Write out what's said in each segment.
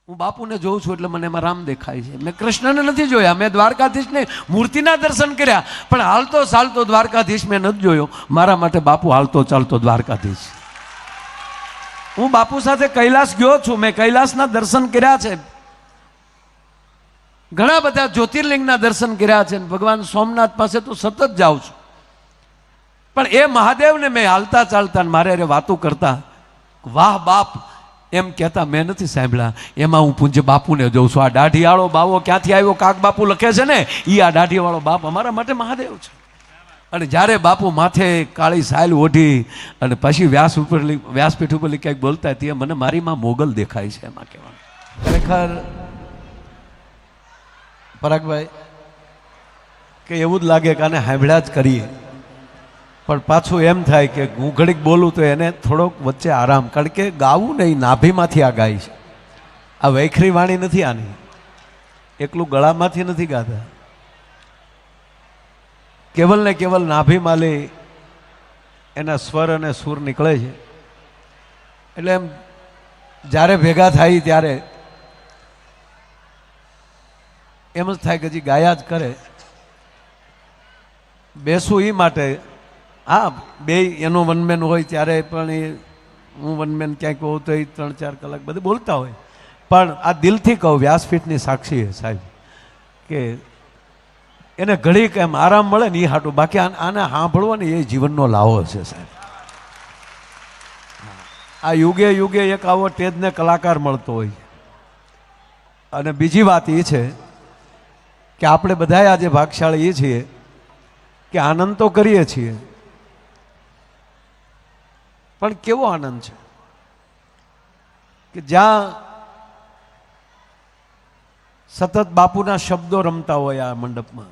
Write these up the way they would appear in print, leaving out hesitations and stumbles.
હું બાપુને જોઉં છું એટલે મને એમાં રામ દેખાય છે. મેં કૃષ્ણને નથી જોયા, મેં દ્વારકાધીશને મૂર્તિના દર્શન કર્યા, પણ હાલતો ચાલતો દ્વારકાધીશ મેં નથી જોયો. મારા માટે બાપુ હાલતો ચાલતો દ્વારકાધીશ. હું બાપુ સાથે કૈલાસ ગયો છું, મેં કૈલાસના દર્શન કર્યા છે, ઘણા બધા જ્યોતિર્લિંગના દર્શન કર્યા છે. ભગવાન સોમનાથ પાસે તો સતત જાઉં છું, પણ એ મહાદેવને મેં હાલતા ચાલતા મારે વાતો કરતા વાહ બાપ એમ કહેતા મેં નથી સાંભળ્યા. એમાં હું પૂજ્ય બાપુને જોઉં છું. આ દાઢીવાળો બાવો ક્યાંથી આવ્યો? કાક બાપુ લખે છે ને, એ આ દાઢીવાળો બાપ અમારા માટે મહાદેવ છે. અને જ્યારે બાપુ માથે કાળી સાયલ ઓઢી અને પછી વ્યાસપીઠ ઉપર ક્યાંક બોલતા તે મને મારી માં મોગલ દેખાય છે. એમાં કહેવાનું ખરેખર પરાગભાઈ કે એવું જ લાગે કે આને સાંભળ્યા જ કરીએ, પણ પાછું એમ થાય કે હું ઘડીક બોલું તો એને થોડોક વચ્ચે આરામ, કારણ કે ગાવું નહીં, નાભીમાંથી આ ગાય છે. આ વૈખરી વાણી નથી આની, એકલું ગળામાંથી નથી ગાતા. કેવલ ને કેવલ નાભીમાં લે એના સ્વર અને સૂર નીકળે છે. એટલે એમ જ્યારે ભેગા થાય ત્યારે એમ જ થાય કે હજી ગાયા જ કરે. બેસું એ માટે, હા બે એનો વનમેન હોય ત્યારે પણ એ હું વનમેન ક્યાંક હોઉં તો એ 3-4 કલાક બધું બોલતા હોય, પણ આ દિલથી કહું, વ્યાસપીઠની સાક્ષી છે સાહેબ, કે એને ઘડીક એમ આરામ મળે ને એ હાટું. બાકી આને સાંભળવો ને એ જીવનનો લાવો છે સાહેબ. આ યુગે યુગે એક આવો ટેજને કલાકાર મળતો હોય. અને બીજી વાત એ છે કે આપણે બધાએ આજે ભાગશાળી એ છીએ કે આનંદ તો કરીએ છીએ, પણ કેવો આનંદ છે કે જ્યાં સતત બાપુના શબ્દો રમતા હોય આ મંડપમાં.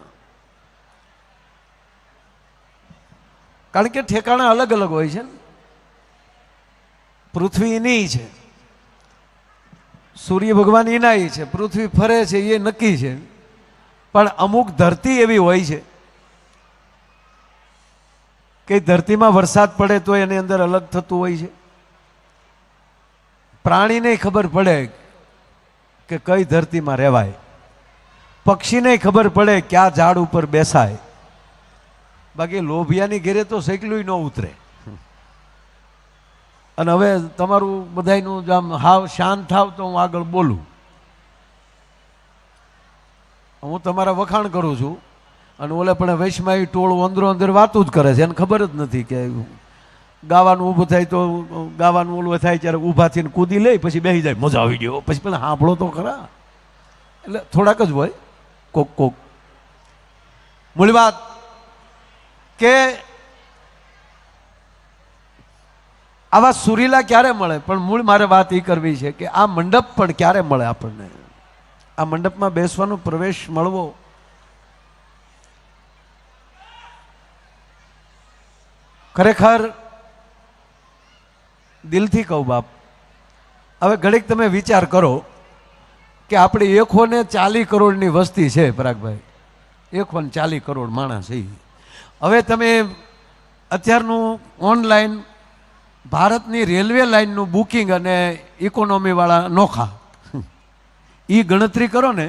કારણ કે ઠેકાણા અલગ અલગ હોય છે. પૃથ્વી એની છે, સૂર્ય ભગવાન એના છે, પૃથ્વી ફરે છે એ નક્કી છે, પણ અમુક ધરતી એવી હોય છે કે ધરતીમાં વરસાદ પડે તો એની અંદર અલગ થતું હોય છે. પ્રાણીને ખબર પડે કે કઈ ધરતીમાં રહેવાય, પક્ષીને ખબર પડે ક્યાં ઝાડ ઉપર બેસાય. બાકી લોભિયાની ઘેરે તો સૈકલું ન ઉતરે. અને હવે તમારું બધાયનું આમ હાવ શાંત થાવ તો હું આગળ બોલું. હું તમારા વખાણ કરું છું અને ઓલે પણ વૈષ્ણવ ટોળું અંદરો અંદર વાતું જ કરે છે, એને ખબર જ નથી કે ગાવાનું ઊભું થાય તો ગાવાનું ઓલું થાય ત્યારે ઊભા થઈને કૂદી લે, પછી બેસી જાય, મજા આવી ગયો, પછી પેલા સાંભળો તો ખરા. એટલે થોડાક જ હોય કોક. મૂળ વાત કે આવા સુરીલા ક્યારે મળે, પણ મૂળ મારે વાત એ કરવી છે કે આ મંડપ પણ ક્યારે મળે આપણને. આ મંડપમાં બેસવાનો પ્રવેશ મળવો ખરેખર દિલથી કહું બાપ. હવે ઘડીક તમે વિચાર કરો કે આપણે 140 કરોડની વસ્તી છે પરાગભાઈ, 140 કરોડ માણસ છે. હવે તમે અત્યારનું ઓનલાઈન ભારતની રેલવે લાઇનનું બુકિંગ અને ઇકોનોમીવાળા નોખા એ ગણતરી કરો ને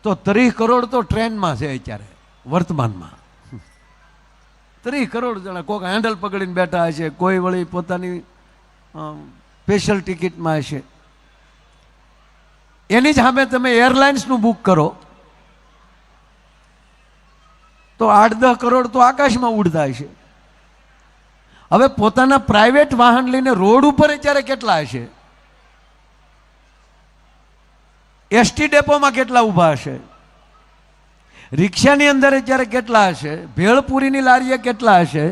તો 30 કરોડ તો ટ્રેનમાં છે અત્યારે વર્તમાનમાં. 30 કરોડ જણા કોઈક હેન્ડલ પકડીને બેઠા હશે, કોઈ વળી પોતાની સ્પેશિયલ ટિકિટમાં હશે. એની જ સામે તમે એરલાઇન્સનું બુક કરો તો 8-10 કરોડ તો આકાશમાં ઉડતા હશે. હવે પોતાના પ્રાઇવેટ વાહન લઈને રોડ ઉપર અત્યારે કેટલા હશે, એસટી ડેપોમાં કેટલા ઊભા હશે, રિક્ષાની અંદર અત્યારે કેટલા હશે, ભેળપુરીની લારીએ કેટલા હશે,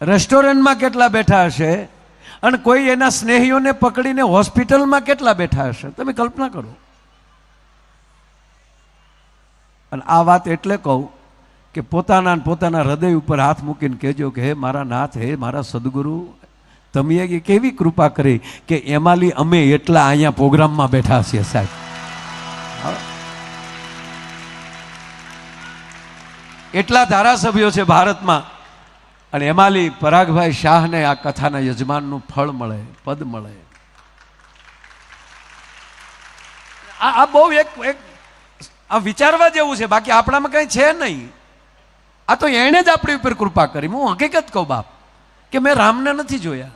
રેસ્ટોરન્ટમાં કેટલા બેઠા હશે, અને કોઈ એના સ્નેહીઓને પકડીને હોસ્પિટલમાં કેટલા બેઠા હશે. તમે કલ્પના કરો. અને આ વાત એટલે કહું કે પોતાના હૃદય ઉપર હાથ મૂકીને કહેજો કે હે મારા નાથ, હે મારા સદગુરુ, તમે કેવી કૃપા કરી કે એમાંલી અમે એટલા અહીંયા પ્રોગ્રામમાં બેઠા છીએ સાહેબ. એટલા ધારાસભ્યો છે ભારતમાં, અને એમાંલી પરાગભાઈ શાહને આ કથાના યજમાનનું ફળ મળે, પદ મળે. આ બહુ એક આ વિચારવા જેવું છે, બાકી આપણામાં કંઈ છે નહીં. આ તો એણે જ આપણી ઉપર કૃપા કરી. હું હકીકત કહું બાપ, કે મેં રામને નથી જોયા.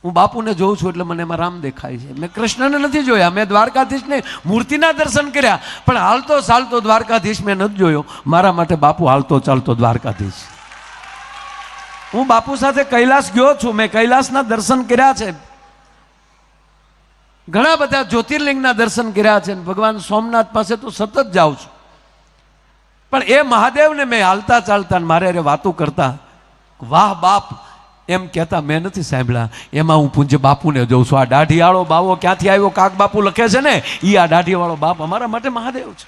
હું બાપુને જોઉં છું એટલે મને એમાં રામ દેખાય છે. મેં કૃષ્ણને નથી જોયા, મેં દ્વારકાધીશને મૂર્તિના દર્શન કર્યા, પણ હાલતો ચાલતો દ્વારકાધીશ મેં નથી જોયો. મારા માટે બાપુ હાલતો ચાલતો દ્વારકાધીશ. હું બાપુ સાથે કૈલાસ ગયો છું, મેં કૈલાસના દર્શન કર્યા છે, ઘણા બધા જ્યોતિર્લિંગના દર્શન કર્યા છે. ભગવાન સોમનાથ પાસે તો સતત જાઉં છું, પણ એ મહાદેવને મેં હાલતા ચાલતા મારે અરે વાતો કરતા વાહ બાપ એમ કહેતા મેં નથી સાંભળ્યા. એમાં હું પૂજ્ય બાપુને જોઉં છું. આ દાઢીવાળો બાવો ક્યાંથી આવ્યો, કાક બાપુ લખે છે ને, એ આ દાઢીવાળો બાપ અમારા માટે મહાદેવ છે.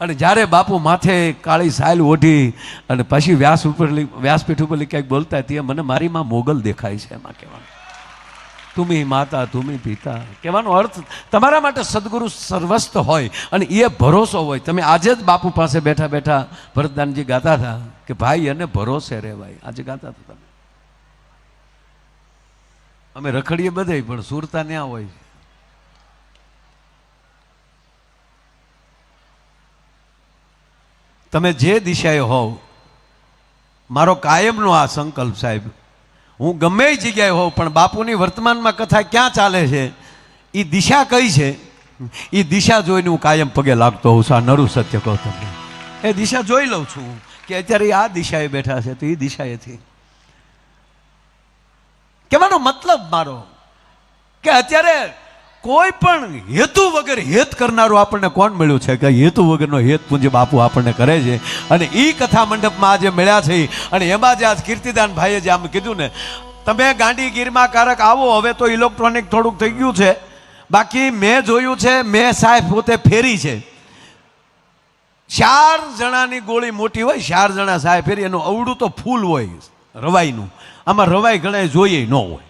અને જ્યારે બાપુ માથે કાળી સાયલ ઓઢી અને પછી વ્યાસપીઠ ઉપર ક્યાંક બોલતા તે મને મારી માં મોગલ દેખાય છે. એમાં કહેવાનું તુમી માતા તુમી પિતા, કહેવાનો અર્થ તમારા માટે સદગુરુ સર્વસ્વ હોય અને એ ભરોસો હોય. તમે આજે જ બાપુ પાસે બેઠા બેઠા ભરતદાનજી ગાતા હતા કે ભાઈ એને ભરોસે રહેવાય. આજે ગાતા હતા તમે. અમે રખડીએ બધે પણ સુરતા ન્યા હોય. તમે જે દિશાએ હોવ, મારો કાયમનો આ સંકલ્પ સાહેબ, હું ગમે એ જગ્યાએ હોઉં પણ બાપુની વર્તમાનમાં કથા ક્યાં ચાલે છે, એ દિશા કઈ છે, એ દિશા જોઈને હું કાયમ પગે લાગતો હોઉં છું. આ નરું સત્ય કહું તમને, એ દિશા જોઈ લઉં છું કે અત્યારે આ દિશાએ બેઠા છે તો એ દિશાએથી. કહેવાનો મતલબ મારો કે અત્યારે કોઈ પણ હેતુ વગર હેત કરનારું આપણને કોણ મળ્યું છે કે હેતુ વગરનો હેત પૂજ્ય બાપુ આપણને કરે છે. અને એ કથા મંડપમાં આજે મળ્યા છે. અને એમાં જે આજ કીર્તિદાન ભાઈએ જે આમ કીધું ને, તમે ગાંધીગીરમાં કારક આવો, હવે તો ઇલેક્ટ્રોનિક થોડુંક થઈ ગયું છે, બાકી મેં જોયું છે, મેં સાહેબ પોતે ફેરી છે. 4 જણાની ગોળી મોટી હોય, 4 જણા સાહેબ ફેરી, એનું અવડું તો ફૂલ હોય રવાઈનું. આમાં રવાઈ ઘણા જોઈએ ન હોય.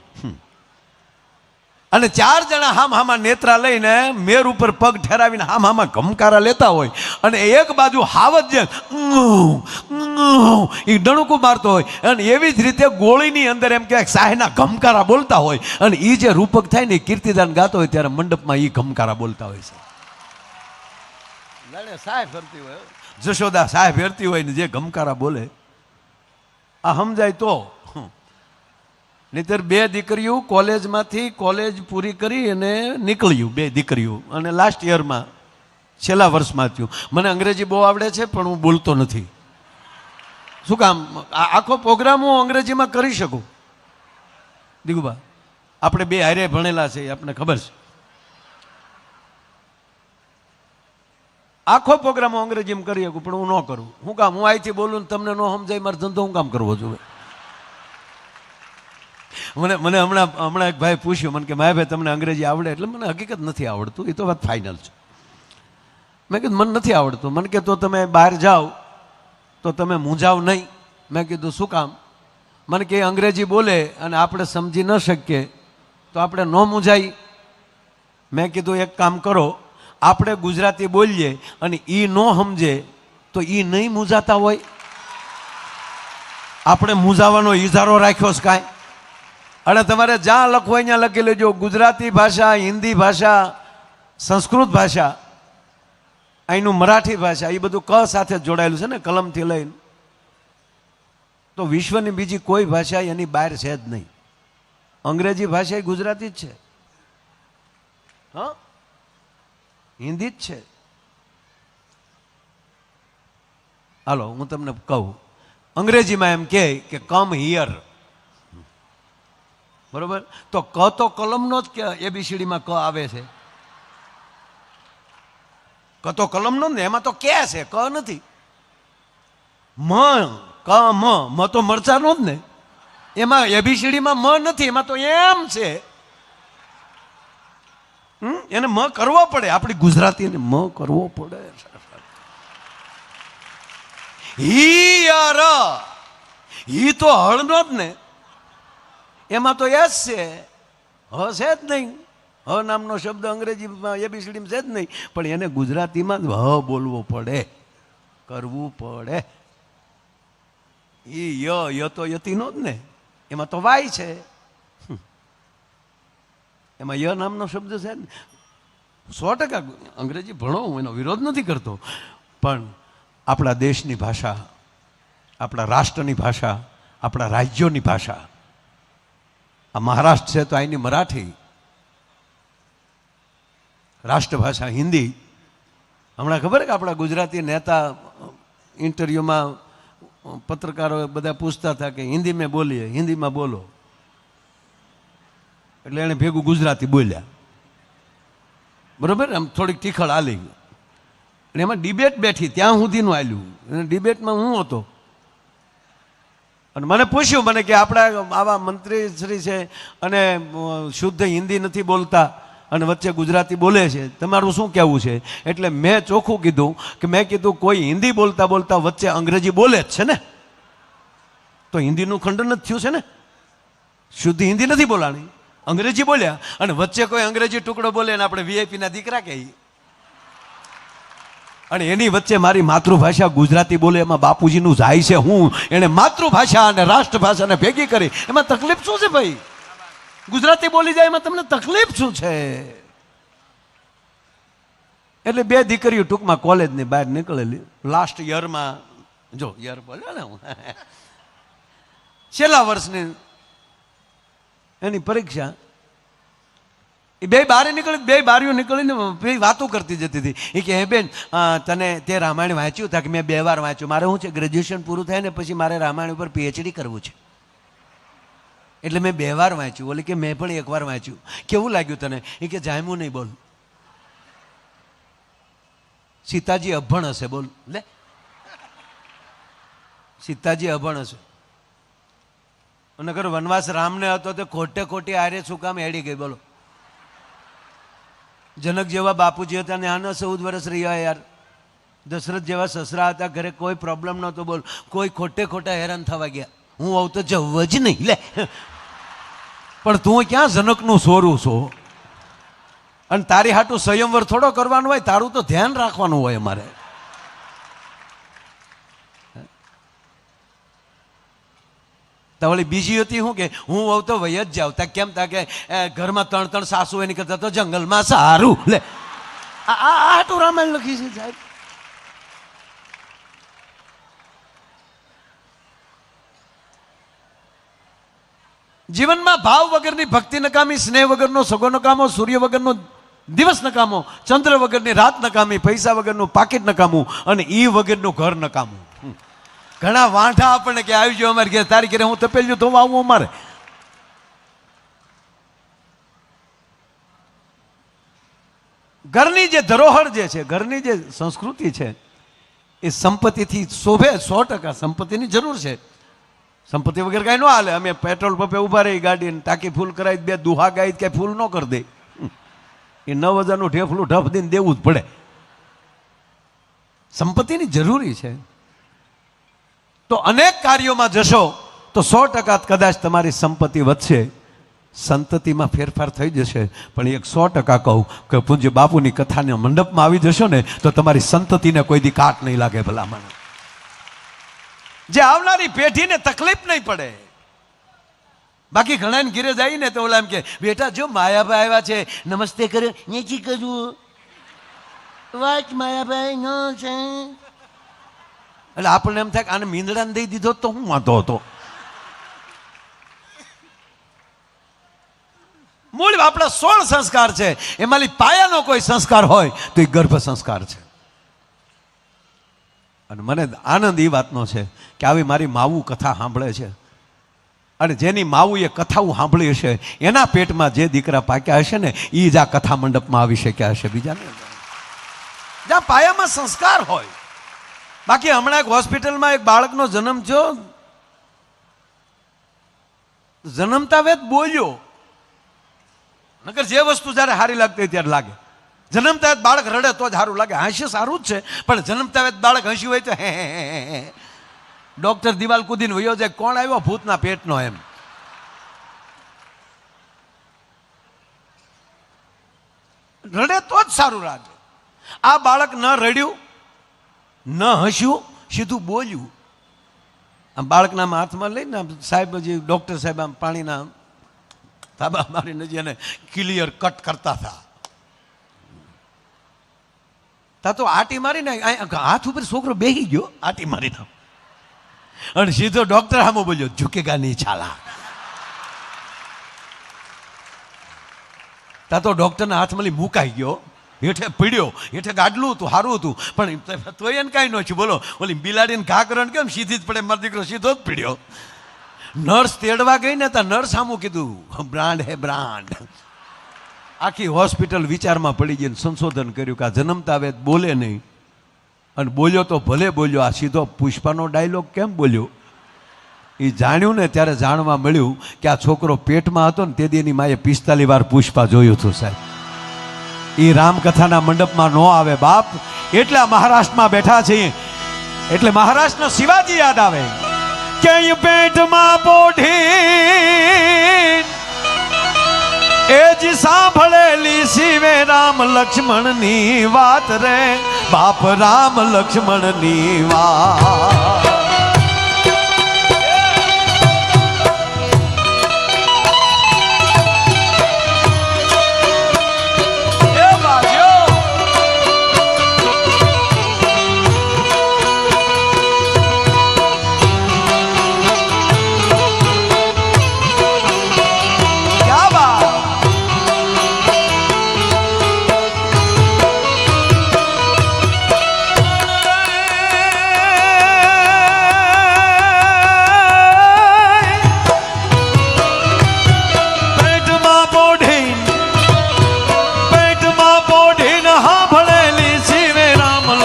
અને 4 જણા હામાં નેત્રા લઈને મેર ઉપર પગ ઠેરાવીને હામાં ઘમકારા લેતા હોય, અને એક બાજુ હાવત જે એ ડણકું મારતો હોય, અને એવી જ રીતે ગોળીની અંદર એમ કહેવાય સાહેના ઘમકારા બોલતા હોય. અને એ જે રૂપક થાય ને કીર્તિદાન ગાતો હોય ત્યારે મંડપમાં એ ઘમકારા બોલતા હોય છે. સાહેબ ફરતી હોય, જશોદા સાહેબ ફેરતી હોય ને જે ઘમકારા બોલે આ સમજાય તો. નહીતર 2 દીકરીઓ કોલેજમાંથી કોલેજ પૂરી કરી અને નીકળ્યું, 2 દીકરીઓ, અને લાસ્ટ યરમાં છેલ્લા વર્ષમાં થયું. મને અંગ્રેજી બહુ આવડે છે પણ હું બોલતો નથી. શું કામ? આખો પ્રોગ્રામ હું અંગ્રેજીમાં કરી શકું. દીગુબા આપણે 2 હારે ભણેલા છે, આપણને ખબર છે. આખો પ્રોગ્રામ હું અંગ્રેજીમાં કરી શકું પણ હું ન કરું. શું કામ? હું અહીંથી બોલું ને તમને ન સમજાય, મારે ધંધો હું કામ કરવો જોઈએ? મને હમણાં એક ભાઈ પૂછ્યું મને કે માય ભાઈ તમને અંગ્રેજી આવડે? એટલે મને હકીકત નથી આવડતું, એ તો વાત ફાઇનલ છે. મેં કીધું મને નથી આવડતું. મને કે તો તમે બહાર જાઓ તો તમે મૂંઝાવ નહીં. મેં કીધું શું કામ? મને કે અંગ્રેજી બોલે અને આપણે સમજી ન શકીએ તો આપણે ન મૂંઝાઈ. મેં કીધું એક કામ કરો, આપણે ગુજરાતી બોલીએ અને એ ન સમજે તો એ નહીં મૂંઝાતા હોય. આપણે મૂંઝાવાનો ઈજારો રાખ્યો છે કાંઈ? અને તમારે જ્યાં લખવું હોય ત્યાં લખી લેજો. ગુજરાતી ભાષા, હિન્દી ભાષા, સંસ્કૃત ભાષા, અહીંનું મરાઠી ભાષા, એ બધું ક સાથે જોડાયેલું છે ને, કલમથી લઈને. તો વિશ્વની બીજી કોઈ ભાષા એની બહાર છે જ નહીં. અંગ્રેજી ભાષા એ ગુજરાતી જ છે, હા, હિન્દી જ છે. હાલો હું તમને કહું, અંગ્રેજીમાં એમ કહે કે કમ હિયર, બરોબર? તો ક તો કલમનો જ કે એબીસીડીમાં ક આવે છે. ક તો કલમનો ને, એમાં તો કે છે, ક નથી. મ ક મ તો મરચાનો જ ને, એમાં એબીસીડીમાં મ નથી, એમાં તો એમ છે. એને મ કરવો પડે, આપણી ગુજરાતીને મ કરવો પડે. ઈ તો હળનો જ ને, એમાં તો એસ છે, હ છે જ નહીં. હ નામનો શબ્દ અંગ્રેજીમાં એબીસીડીમાં છે જ નહીં, પણ એને ગુજરાતીમાં જ હ બોલવો પડે, કરવું પડે. ય તો યતીનો જ ને, એમાં તો વાય છે, એમાં ય નામનો શબ્દ છે ને. 100% અંગ્રેજી ભણો, હું એનો વિરોધ નથી કરતો, પણ આપણા દેશની ભાષા, આપણા રાષ્ટ્રની ભાષા, આપણા રાજ્યોની ભાષા, આ મહારાષ્ટ્ર છે તો અહીંની મરાઠી, રાષ્ટ્રભાષા હિન્દી. હમણાં ખબર કે આપણા ગુજરાતી નેતા ઇન્ટરવ્યૂમાં પત્રકારો બધા પૂછતા હતા કે હિન્દી મેં બોલીએ, હિન્દીમાં બોલો, એટલે એણે ભેગું ગુજરાતી બોલ્યા, બરાબર, આમ થોડીક ટીખળ આલી. અને એમાં ડિબેટ બેઠી, ત્યાં સુધીનું આલ્યું, અને ડિબેટમાં હું હતો. અને મને પૂછ્યું, મને કે આપણા આવા મંત્રીશ્રી છે અને શુદ્ધ હિન્દી નથી બોલતા અને વચ્ચે ગુજરાતી બોલે છે, તમારું શું કહેવું છે? એટલે મેં ચોખ્ખું કીધું કે મેં કીધું કોઈ હિન્દી બોલતા બોલતા વચ્ચે અંગ્રેજી બોલે જ છે ને, તો હિન્દીનું ખંડન જ થયું છે ને. શુદ્ધ હિન્દી નથી બોલાણી, અંગ્રેજી બોલ્યા, અને વચ્ચે કોઈ અંગ્રેજી ટુકડો બોલે ને આપણે વીઆઈપીના દીકરા કહીએ, અને એની વચ્ચે મારી માતૃભાષા ગુજરાતી બોલે, એમાં બાપુજીનું જાય છે હું? એણે માતૃભાષા અને રાષ્ટ્રભાષાને ભેગી કરી, એમાં તકલીફ શું છે ભાઈ? ગુજરાતી બોલી જાય એમાં તમને તકલીફ શું છે? એટલે બે દીકરીઓ ટૂંકમાં કોલેજની બહાર નીકળેલી, લાસ્ટ યરમાં, જો યર બોલ્યો ને હું, છેલ્લા વર્ષની એની પરીક્ષા, એ બે બારે નીકળી, બે બારીઓ નીકળીને બે વાતો કરતી જતી હતી. એ કે હે બેન, તે રામાયણ વાંચ્યું હતા? કે મેં 2 વાર વાંચ્યું. મારે શું છે, ગ્રેજ્યુએશન પૂરું થાય ને પછી મારે રામાયણ ઉપર PhD કરવું છે, એટલે મેં 2 વાર વાંચ્યું. બોલે કે મેં પણ 1 વાર વાંચ્યું. કેવું લાગ્યું તને? એ કે જામ્યું નહીં. બોલ, સીતાજી અભણ હશે. બોલ, લે, સીતાજી અભણ હશે. નગર વનવાસ રામને હતો તે ખોટે ખોટી આરે શું કામ એડી ગઈ? બોલો, જનક જેવા બાપુજી હતા ને આના 14 વર્ષ રહ્યા યાર. દશરથ જેવા સસરા હતા, ઘરે કોઈ પ્રોબ્લેમ નહોતો. બોલ, કોઈ ખોટે ખોટા હેરાન થવા ગયા. હું આવું તો જવું જ નહીં. લે, પણ તું ક્યાં જનકનું સોરું છો? અને તારી હાટું સંયમવર થોડો કરવાનું હોય, તારું તો ધ્યાન રાખવાનું હોય અમારે. વળી બીજી હતી શું કે હું આવ તો વહી જ જાઉં. તા કેમ? તા કે ઘરમાં 3 સાસુ એની કરતા તો જંગલમાં સારું. લે, આટલું રામાયણ લખી છે સાહેબ. જીવનમાં ભાવ વગરની ભક્તિ નકામી, સ્નેહ વગરનો સગો નકામો, સૂર્ય વગરનો દિવસ નકામો, ચંદ્ર વગરની રાત નકામી, પૈસા વગરનું પાકીટ નકામું, અને ઈ વગરનું ઘર નકામું. ઘણા વાંઢા આપણને કે આવી જાવ અમારે ઘેર, તારી ઘરે હું તપેલ્યું તો આવું અમારે. ઘરની જે ધરોહર જે છે, ઘરની જે સંસ્કૃતિ છે, એ સંપત્તિથી શોભે. 100% સંપત્તિની જરૂર છે. સંપત્તિ વગર કાંઈ ન હાલે. અમે પેટ્રોલ પંપે ઊભા રહી, ગાડીને ટાંકી ફૂલ કરાવી, 2 દુહા ગાઈ કાંઈ ફૂલ ન કરી દે. એ 9000નું ઢેફલું ઢફ દઈને દેવું જ પડે. સંપત્તિની જરૂરી છે. તો અનેક કાર્યોમાં જશો તો 100% કદાચ તમારી સંપત્તિ વધશે, સંતતિમાં ફેરફાર થઈ જશે. પણ એક 100% કહું કે પૂજ્ય બાપુની કથાના મંડપમાં આવી જશો ને તો તમારી સંતતિને કોઈ દી કાટ નહીં લાગે. ભલામણ જે આવનારી પેઢીને તકલીફ નહીં પડે. બાકી ઘણા ઘીરે જાય ને તો ઓલા એમ કે બેટા જો માયાભાઈ આવ્યા છે, નમસ્તે કર્યો, નીચી કરવું વાત માયાભાઈ ન છે. એટલે આપણને એમ થાય કે આને મીંદડાને દઈ દીધો તો હું વાંધો હતો. મૂળ આપણા 16 સંસ્કાર છે, એમાંથી પાયાનો કોઈ સંસ્કાર હોય તો એ ગર્ભ સંસ્કાર છે. અને મને આનંદ એ વાતનો છે કે આવી મારી માવું કથા સાંભળે છે, અને જેની માવું એ કથાઓ સાંભળી હશે એના પેટમાં જે દીકરા પાક્યા હશે ને એ જ આ કથા મંડપમાં આવી શક્યા હશે. બીજા નહીં, જ્યાં પાયામાં સંસ્કાર હોય. બાકી હમણાં એક હોસ્પિટલમાં એક બાળકનો જન્મ થયો, જન્મતા વેત બોલ્યો. નકર જે વસ્તુ જ્યારે સારી લાગતી હોય ત્યારે લાગે. જન્મતા વેત બાળક રડે તો જ સારું લાગે. હાસ્ય સારું જ છે, પણ જન્મતા વેત બાળક હસ્યું હોય તો હે ડોક્ટર દિવાલ કૂદીને વયો જાય, કોણ આવ્યો ભૂતના પેટનો એમ. રડે તો જ સારું લાગે. આ બાળક ન રડ્યું, ન હસ્યું, સીધું બોલ્યું. આમ બાળકના હાથમાં લઈને સાહેબ, જે ડૉક્ટર સાહેબ આમ પાણીના તાબા મારીને જે એને ક્લિયર કટ કરતા હતા. તા તો આટી મારીને હાથ ઉપર છોકરો બેસી ગયો, આટી મારીને અને સીધો ડોક્ટર સામે બોલ્યો, ઝુકેગા નહીં છાલા. તા તો ડોક્ટરના હાથમાં મુકાઈ ગયો, હેઠે પીડ્યો, હેઠે ગાડલું હતું, સારું હતું, પણ તોય એને કાંઈ ન થયું. બોલો, ઓલી બિલાડીને ઘા કરવાનું કેમ સીધી જ પડે, મારો દીકરો સીધો જ પીડ્યો. નર્સ તેડવા ગઈ ને ત્યાં નર્સ સામું કીધું, બ્રાન્ડ હે બ્રાન્ડ. આખી હોસ્પિટલ વિચારમાં પડી ગઈ, સંશોધન કર્યું કે આ જન્મતા વેદ બોલે નહીં, અને બોલ્યો તો ભલે બોલ્યો, આ સીધો પુષ્પાનો ડાયલોગ કેમ બોલ્યો એ જાણ્યું ને ત્યારે જાણવા મળ્યું કે આ છોકરો પેટમાં હતો ને તે દી એની માએ 45 વાર પુષ્પા જોયું હતું. સાહેબ, એ રામકથાના મંડપમાં ન આવે બાપ, એટલે આ મહારાષ્ટ્રમાં બેઠા છીએ, એટલે મહારાષ્ટ્રનો શિવાજી યાદ આવે કે પેટમાં પોઢી એ જ સાંભળેલી શિવે રામ લક્ષ્મણની વાત રે બાપ, રામ લક્ષ્મણની વાત.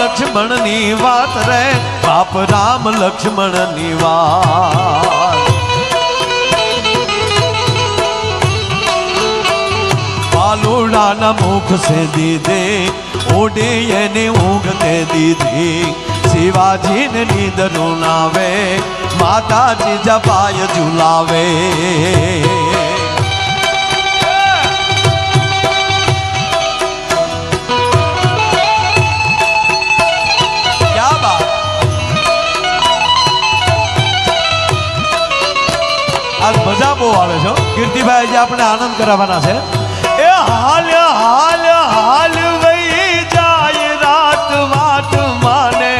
લક્ષ્મણની વાત રે બાપ, રામ લક્ષ્મણની વાત. બાલુડાના મુખ સે દીધે ઓડે એને ઊંઘ તે દીધી, શિવાજીને નીંદર નાવે માતાજી જપાય ઝુલાવે. મજા બહુ આવે છે. કીર્તિભાઈ જે આપણે આનંદ કરાવવાના છે. એ હાલ હાલ હાલ વહી જાય રાત વાટ માને,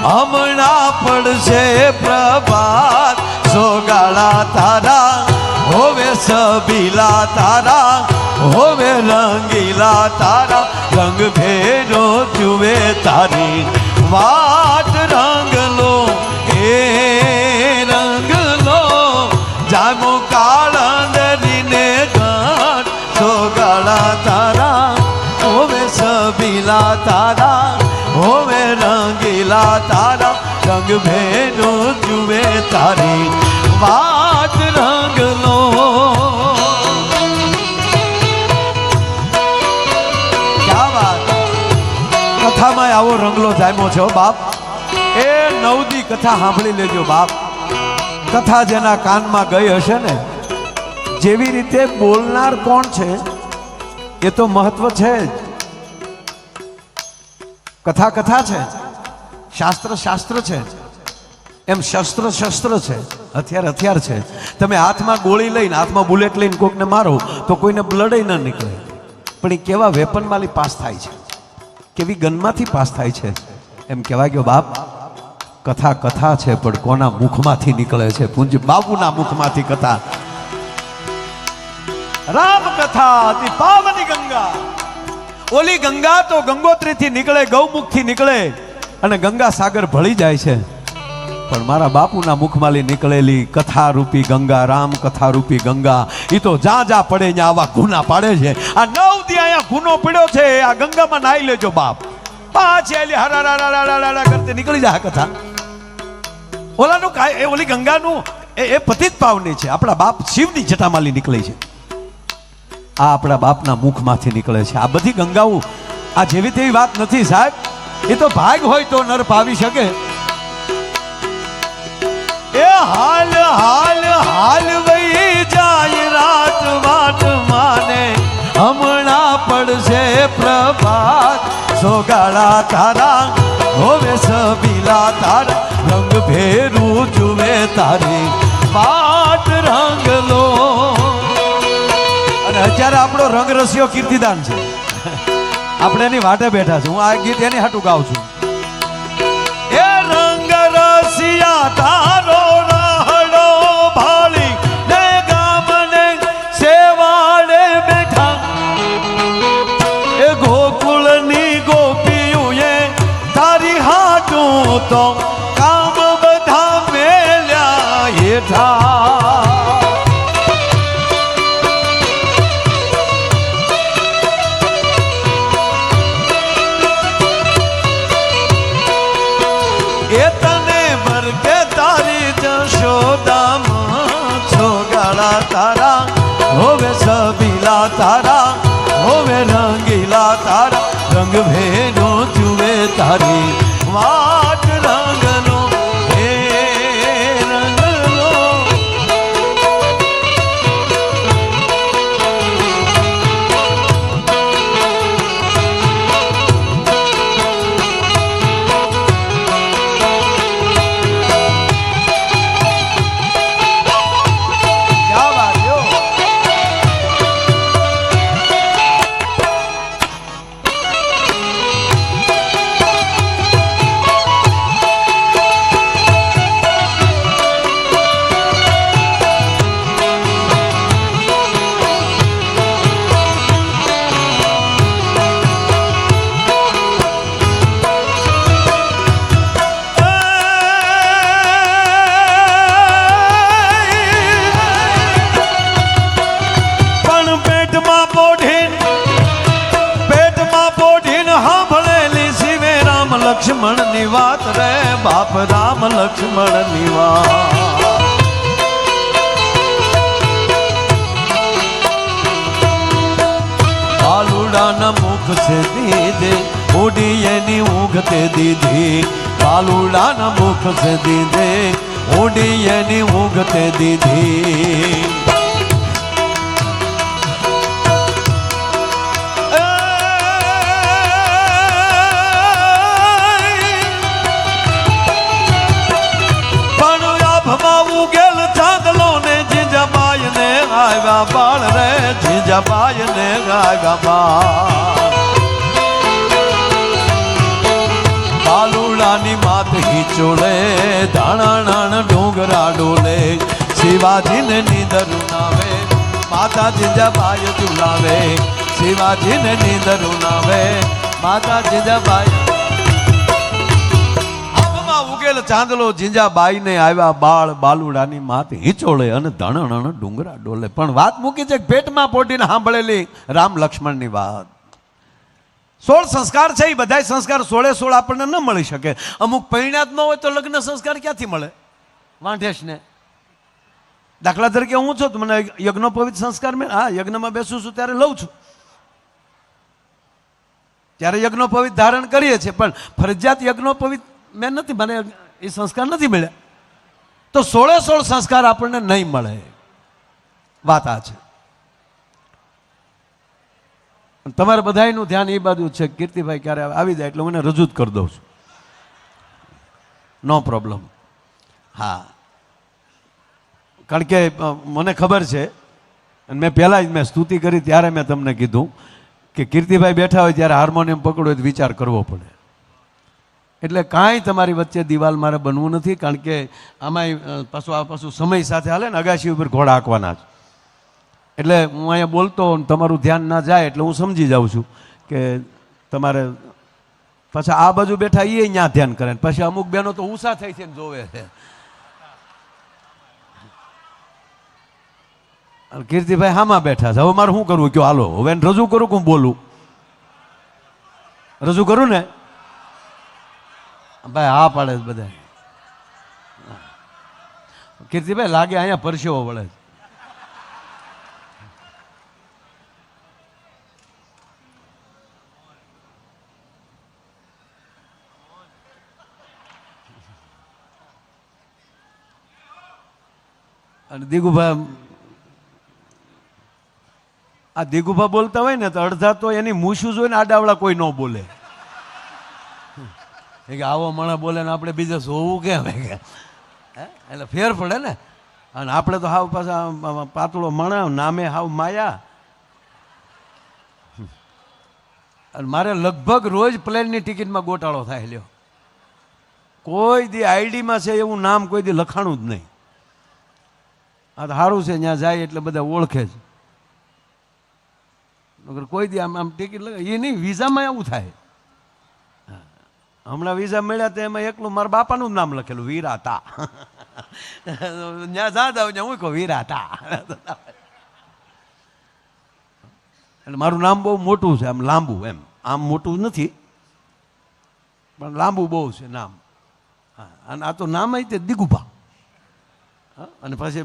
હમણાં પડશે પ્રભાત, સોગાળા તારા હોવે સબીલા તારા, હોવે રંગીલા તારા, રંગ ભેરો જુએ તારી વાટ. રંગ લો એ રંગ લો જામો કાળંદરીને ઘાટ, સોગાળા તારા હોવે સબીલા તારા, હોવે રંગીલા તારા, રંગ ભેરો જુએ તારી વાટ. રંગ લો ક્યાં વાત. કથામાં આવો રંગલો જામ્યો છે બાપ. એ નવદી કથા સાંભળી લેજો બાપ. કથા જેના કાનમાં ગઈ હશે ને, જેવી રીતે બોલનાર કોણ છે એ તો મહત્વ છે જ. કથા કથા છે, શાસ્ત્ર શાસ્ત્ર છે, એમ શસ્ત્ર શસ્ત્ર છે, હથિયાર હથિયાર છે. તમે હાથમાં ગોળી લઈને, હાથમાં બુલેટ લઈને કોઈકને મારો તો કોઈને બ્લડ ન નીકળે, પણ એ કેવા વેપનમાંથી પાસ થાય છે, કેવી ગનમાંથી પાસ થાય છે, એમ કહેવાય ગયો બાપ. કથા કથા છે પણ કોના મુખમાંથી નીકળે છે? પૂજ્ય બાબુના મુખમાંથી કથા. રામ કથા અતિ પાવની ગંગા. ઓલી ગંગા તો ગંગોત્રીથી નીકળે, ગૌમુખથી નીકળે અને ગંગા સાગર ભળી જાય છે, પણ મારા બાપુના મુખમાંથી નીકળેલી કથા રૂપી ગંગા, રામ કથા રૂપી ગંગા, એ તો જ્યાં જ્યાં પડે ત્યાં આવા ગુના પાડે છે. આ 9 દી અહીંયા ગુનો પડ્યો છે, આ ગંગામાં નાઈ લેજો બાપ. પાછી આલી હરા કરતે નીકળી જાય કથા. ઓલાનું કાંઈ, ઓલી ગંગાનું એ પતિત પાવની છે, આપણા બાપ શિવની જટામાલી નીકળી છે, આ આપણા બાપના મુખમાંથી નીકળે છે. આ બધી ગંગાઓ આ જેવી તેવી વાત નથી સાહેબ, એ તો ભાગ હોય તો નર પાવી શકે. એ હાલ હાલ હાલ વહી જાય રાત વાટ માને, હમણાં પડશે પ્રભાત, સોગાળા તારા હોવે સબીલા તારા, રંગ ભેરું જુએ તારી વાટ. રંગ લો. અને અત્યારે આપણો રંગ રસિયો કીર્તિદાન છે. આપણે એની વાટે બેઠા છે. હું આ ગીત એની હાટું ગાઉં છું. એ રંગ રસિયા તારો રાહડો ભાળી ને ગામને સેવાડે બેઠા, એ ગોકુળની ગોપીઓએ તારી હાટું તો કામ બધા મેલ્યા હેઠા. એ તને ભરકે તારી જશોદામાં છોગાળા તારા હોવે સબીલા તારા હોવે રંગીલા તારા, રંગ ભેરો જુએ તારી વાટ રંગલો હે રંગલો. લક્ષ્મણ ની વાત રે બાપ રામ લક્ષ્મણ ની વાત. બાલુડાના મુખ છે દીધે ઉડી એની ઊંઘ તે દીધી, બાલુડાના મુખ છે દીધે ઉડી એની ઊંઘ તે દીધી. આવ્યા બાળ રે જીજાબાઈ ને આવ્યા બાળ, બાલુડાની માત હિચોળે ધાણાણ ડુંગરા ડોલે, શિવાજીને નીંદરું નાવે માતા જીજાબાઈ ઝુલાવે, શિવાજીને નીંદરું નાવે માતા જીજાબાઈ. ઉગેલ ચાંદલો જીંજાબાઈ ને આવ્યા બાળ, બાલુડાની માત હિચોળે અને ધણણ ડુંગરા ડોલે. પણ વાત મૂકી છે પેટમાં પોટીને સાંભળેલી રામ લક્ષ્મણની વાત. 16 સંસ્કાર છે, એ બધા સંસ્કાર 16 આપણને ન મળી શકે. અમુક પરિણાત ન હોય તો લગ્ન સંસ્કાર ક્યાંથી મળે વાંઢેશ ને? દાખલા તરીકે હું છું, મને યજ્ઞોપવિત સંસ્કાર મેં હા યજ્ઞમાં બેસું છું ત્યારે લઉં છું, ત્યારે યજ્ઞોપવિત ધારણ કરીએ છીએ, પણ ફરજિયાત યજ્ઞોપવિત મેં નથી, મને એ સંસ્કાર નથી મળ્યા. તો 16 સંસ્કાર આપણને નહીં મળે. વાત આ છે. તમારે બધાનું ધ્યાન એ બાજુ છે. કીર્તિભાઈ ક્યારે આવી જાય એટલે હું એને રજૂ જ કરી દઉં છું, નો પ્રોબ્લેમ. હા, કારણ કે મને ખબર છે, અને મેં પહેલાં જ મેં સ્તુતિ કરી ત્યારે મેં તમને કીધું કે કીર્તિભાઈ બેઠા હોય ત્યારે હાર્મોનિયમ પકડો હોય તો વિચાર કરવો પડે. એટલે કાંઈ તમારી વચ્ચે દિવાલ મારે બનવું નથી, કારણ કે આમાંય પાછું સમય સાથે હાલે ને, અગાશી ઉપર ઘોડા હાંકવાના છે. એટલે હું અહીંયા બોલતો તમારું ધ્યાન ના જાય એટલે હું સમજી જાઉં છું કે તમારે પાછા આ બાજુ બેઠા એ ત્યાં ધ્યાન કરે, પછી અમુક બહેનો તો ઊંસા થઈ છે ને જોવે છે. કીર્તિભાઈ હામાં બેઠા છે, હવે મારે શું કરવું કયો? હાલો હવે રજૂ કરું કે હું બોલું? રજૂ કરું ને ભાઈ? હા પાડે બધા. કીર્તિભાઈ લાગે અહીંયા પરસેવો વળે. અને દિગુભા, આ દિગુભા બોલતા હોય ને તો અડધા તો એની મૂછું જોઈને આડાવડા કોઈ ન બોલે. કે આવો મણા બોલે ને આપણે બીજે જોવું કેમ? એટલે ફેર પડે ને. અને આપણે તો હાવ પાછા પાતળો મણા, નામે હાવ માયા. અને મારે લગભગ રોજ પ્લેનની ટિકિટમાં ગોટાળો થાય લ્યો. કોઈ દી આઈડીમાં છે એવું નામ કોઈ દી લખાણું જ નહીં. આ તો સારું છે, ત્યાં જાય એટલે બધા ઓળખે છે. નકર કોઈ દી આમ ટિકિટ લગાવે એ નહીં, વિઝામાં એવું થાય. હમણાં વિઝા મળ્યા તો એમાં એકલું મારા બાપાનું જ નામ લખેલું વીરાતા. ત્યાં જા જાવ ત્યાં હું કહું વીરાતા. એટલે મારું નામ બહુ મોટું છે, આમ લાંબુ, એમ આમ મોટું નથી પણ લાંબુ બહુ છે નામ. અને આ તો નામ તે દિગુભા. અને પછી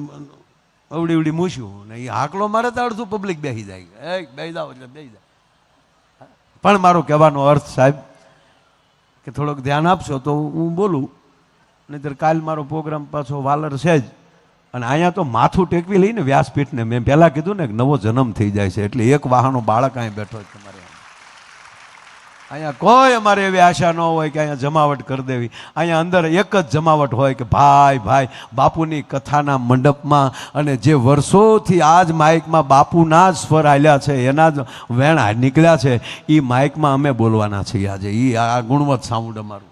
અવડી અવડી મૂછ્યું ને એ હાકલો મારે તો અડધું પબ્લિક બેસી જાય, એ બેસી જાઓ એટલે બેસી જાય. પણ મારો કહેવાનો અર્થ સાહેબ કે થોડોક ધ્યાન આપશો તો હું બોલું, નહીંતર કાલ મારો પ્રોગ્રામ પાછો વાલર છે જ. અને અહીંયા તો માથું ટેકવી લઈને વ્યાસપીઠને મેં પહેલાં કીધું ને કે નવો જન્મ થઈ જાય છે, એટલે એક વાહનો બાળક અહીં બેઠો છે તમારે. અહીંયા કોઈ અમારે એવી આશા ન હોય કે અહીંયા જમાવટ કરી દેવી. અહીંયા અંદર એક જ જમાવટ હોય કે ભાઈ ભાઈ બાપુની કથાના મંડપમાં અને જે વર્ષોથી આજ માઇકમાં બાપુના જ સ્વર હાલ્યા છે, એના જ વેણ નીકળ્યા છે, એ માઇકમાં અમે બોલવાના છીએ આજે. એ આ ગુણવત્ત સાઉન્ડ અમારું.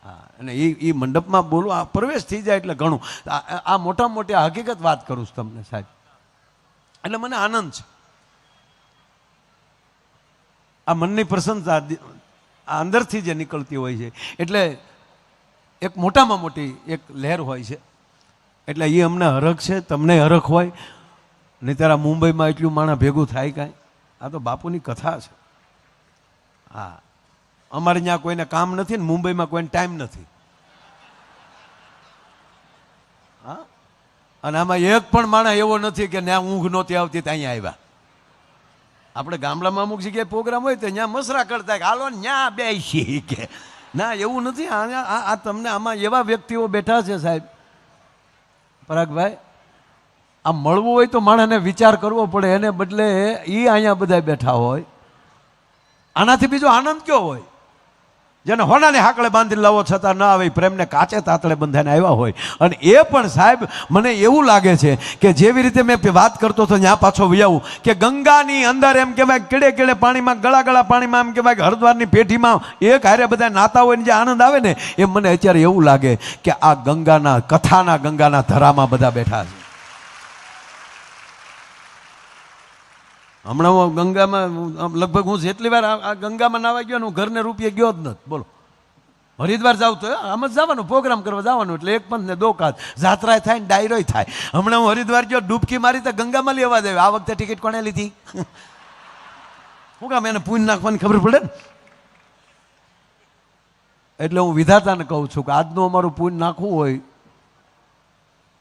હા, અને એ મંડપમાં બોલવા પ્રવેશ થઈ જાય એટલે ઘણું. આ મોટા મોટી હકીકત વાત કરું છું તમને સાહેબ, એટલે મને આનંદ છે. આ મનની પ્રસન્નતા આ અંદરથી જે નીકળતી હોય છે, એટલે એક મોટામાં મોટી એક લહેર હોય છે. એટલે એ અમને હરખ છે, તમને હરખ હોય. નહીં તારા મુંબઈમાં એટલું માણસ ભેગું થાય કાંઈ? આ તો બાપુની કથા છે. હા, અમારે ત્યાં કોઈને કામ નથી ને મુંબઈમાં કોઈને ટાઈમ નથી. હા, અને આમાં એક પણ માણસ એવો નથી કે ત્યાં ઊંઘ નહોતી આવતી ત્યાં અહીંયા આવ્યા. આપણે ગામડામાં અમુક જગ્યાએ પ્રોગ્રામ હોય તો ત્યાં મસરા કરતા કે હાલો ન્યા બેસી કે ના, એવું નથી. આ તમને આમાં એવા વ્યક્તિઓ બેઠા છે સાહેબ પરાગભાઈ, આ મળવું હોય તો માણસને વિચાર કરવો પડે, એને બદલે એ અહીંયા બધા બેઠા હોય. આનાથી બીજો આનંદ કયો હોય? જેને હોનાને હાકળે બાંધી લાવો છતાં ન આવે, પ્રેમને કાચે તાતળે બંધાઈને આવ્યા હોય. અને એ પણ સાહેબ મને એવું લાગે છે કે જેવી રીતે મેં વાત કરતો હતો ત્યાં પાછો વયાવું કે ગંગાની અંદર એમ કહેવાય કેડે કેડે પાણીમાં, ગળા ગળા પાણીમાં, એમ કહેવાય કે હરિદ્વારની પેઢીમાં એક હારે બધા નાતા હોય ને જે આનંદ આવે ને, એ મને અત્યારે એવું લાગે કે આ ગંગાના કથાના ગંગાના ધરામાં બધા બેઠા છે. હમણાં હું ગંગામાં લગભગ હું જેટલી વાર આ ગંગામાં નાવા ગયો ને હું ઘરને રૂપિયે ગયો જ નથી. બોલો, હરિદ્વાર જાવ તો આમ જ જવાનું, પ્રોગ્રામ કરવા જવાનું, એટલે એક પંથ ને દો કાજ, જાત્રાય થાય ને ડાયરોય થાય. હમણાં હું હરિદ્વાર ગયો, ડૂબકી મારી તો ગંગામાં લેવા દે. આ વખતે ટિકિટ કોણે લીધી? શું કામ? એને પૂન નાખવાની ખબર પડે ને. એટલે હું વિધાતાને કહું છું કે આજનું અમારું પૂન નાખવું હોય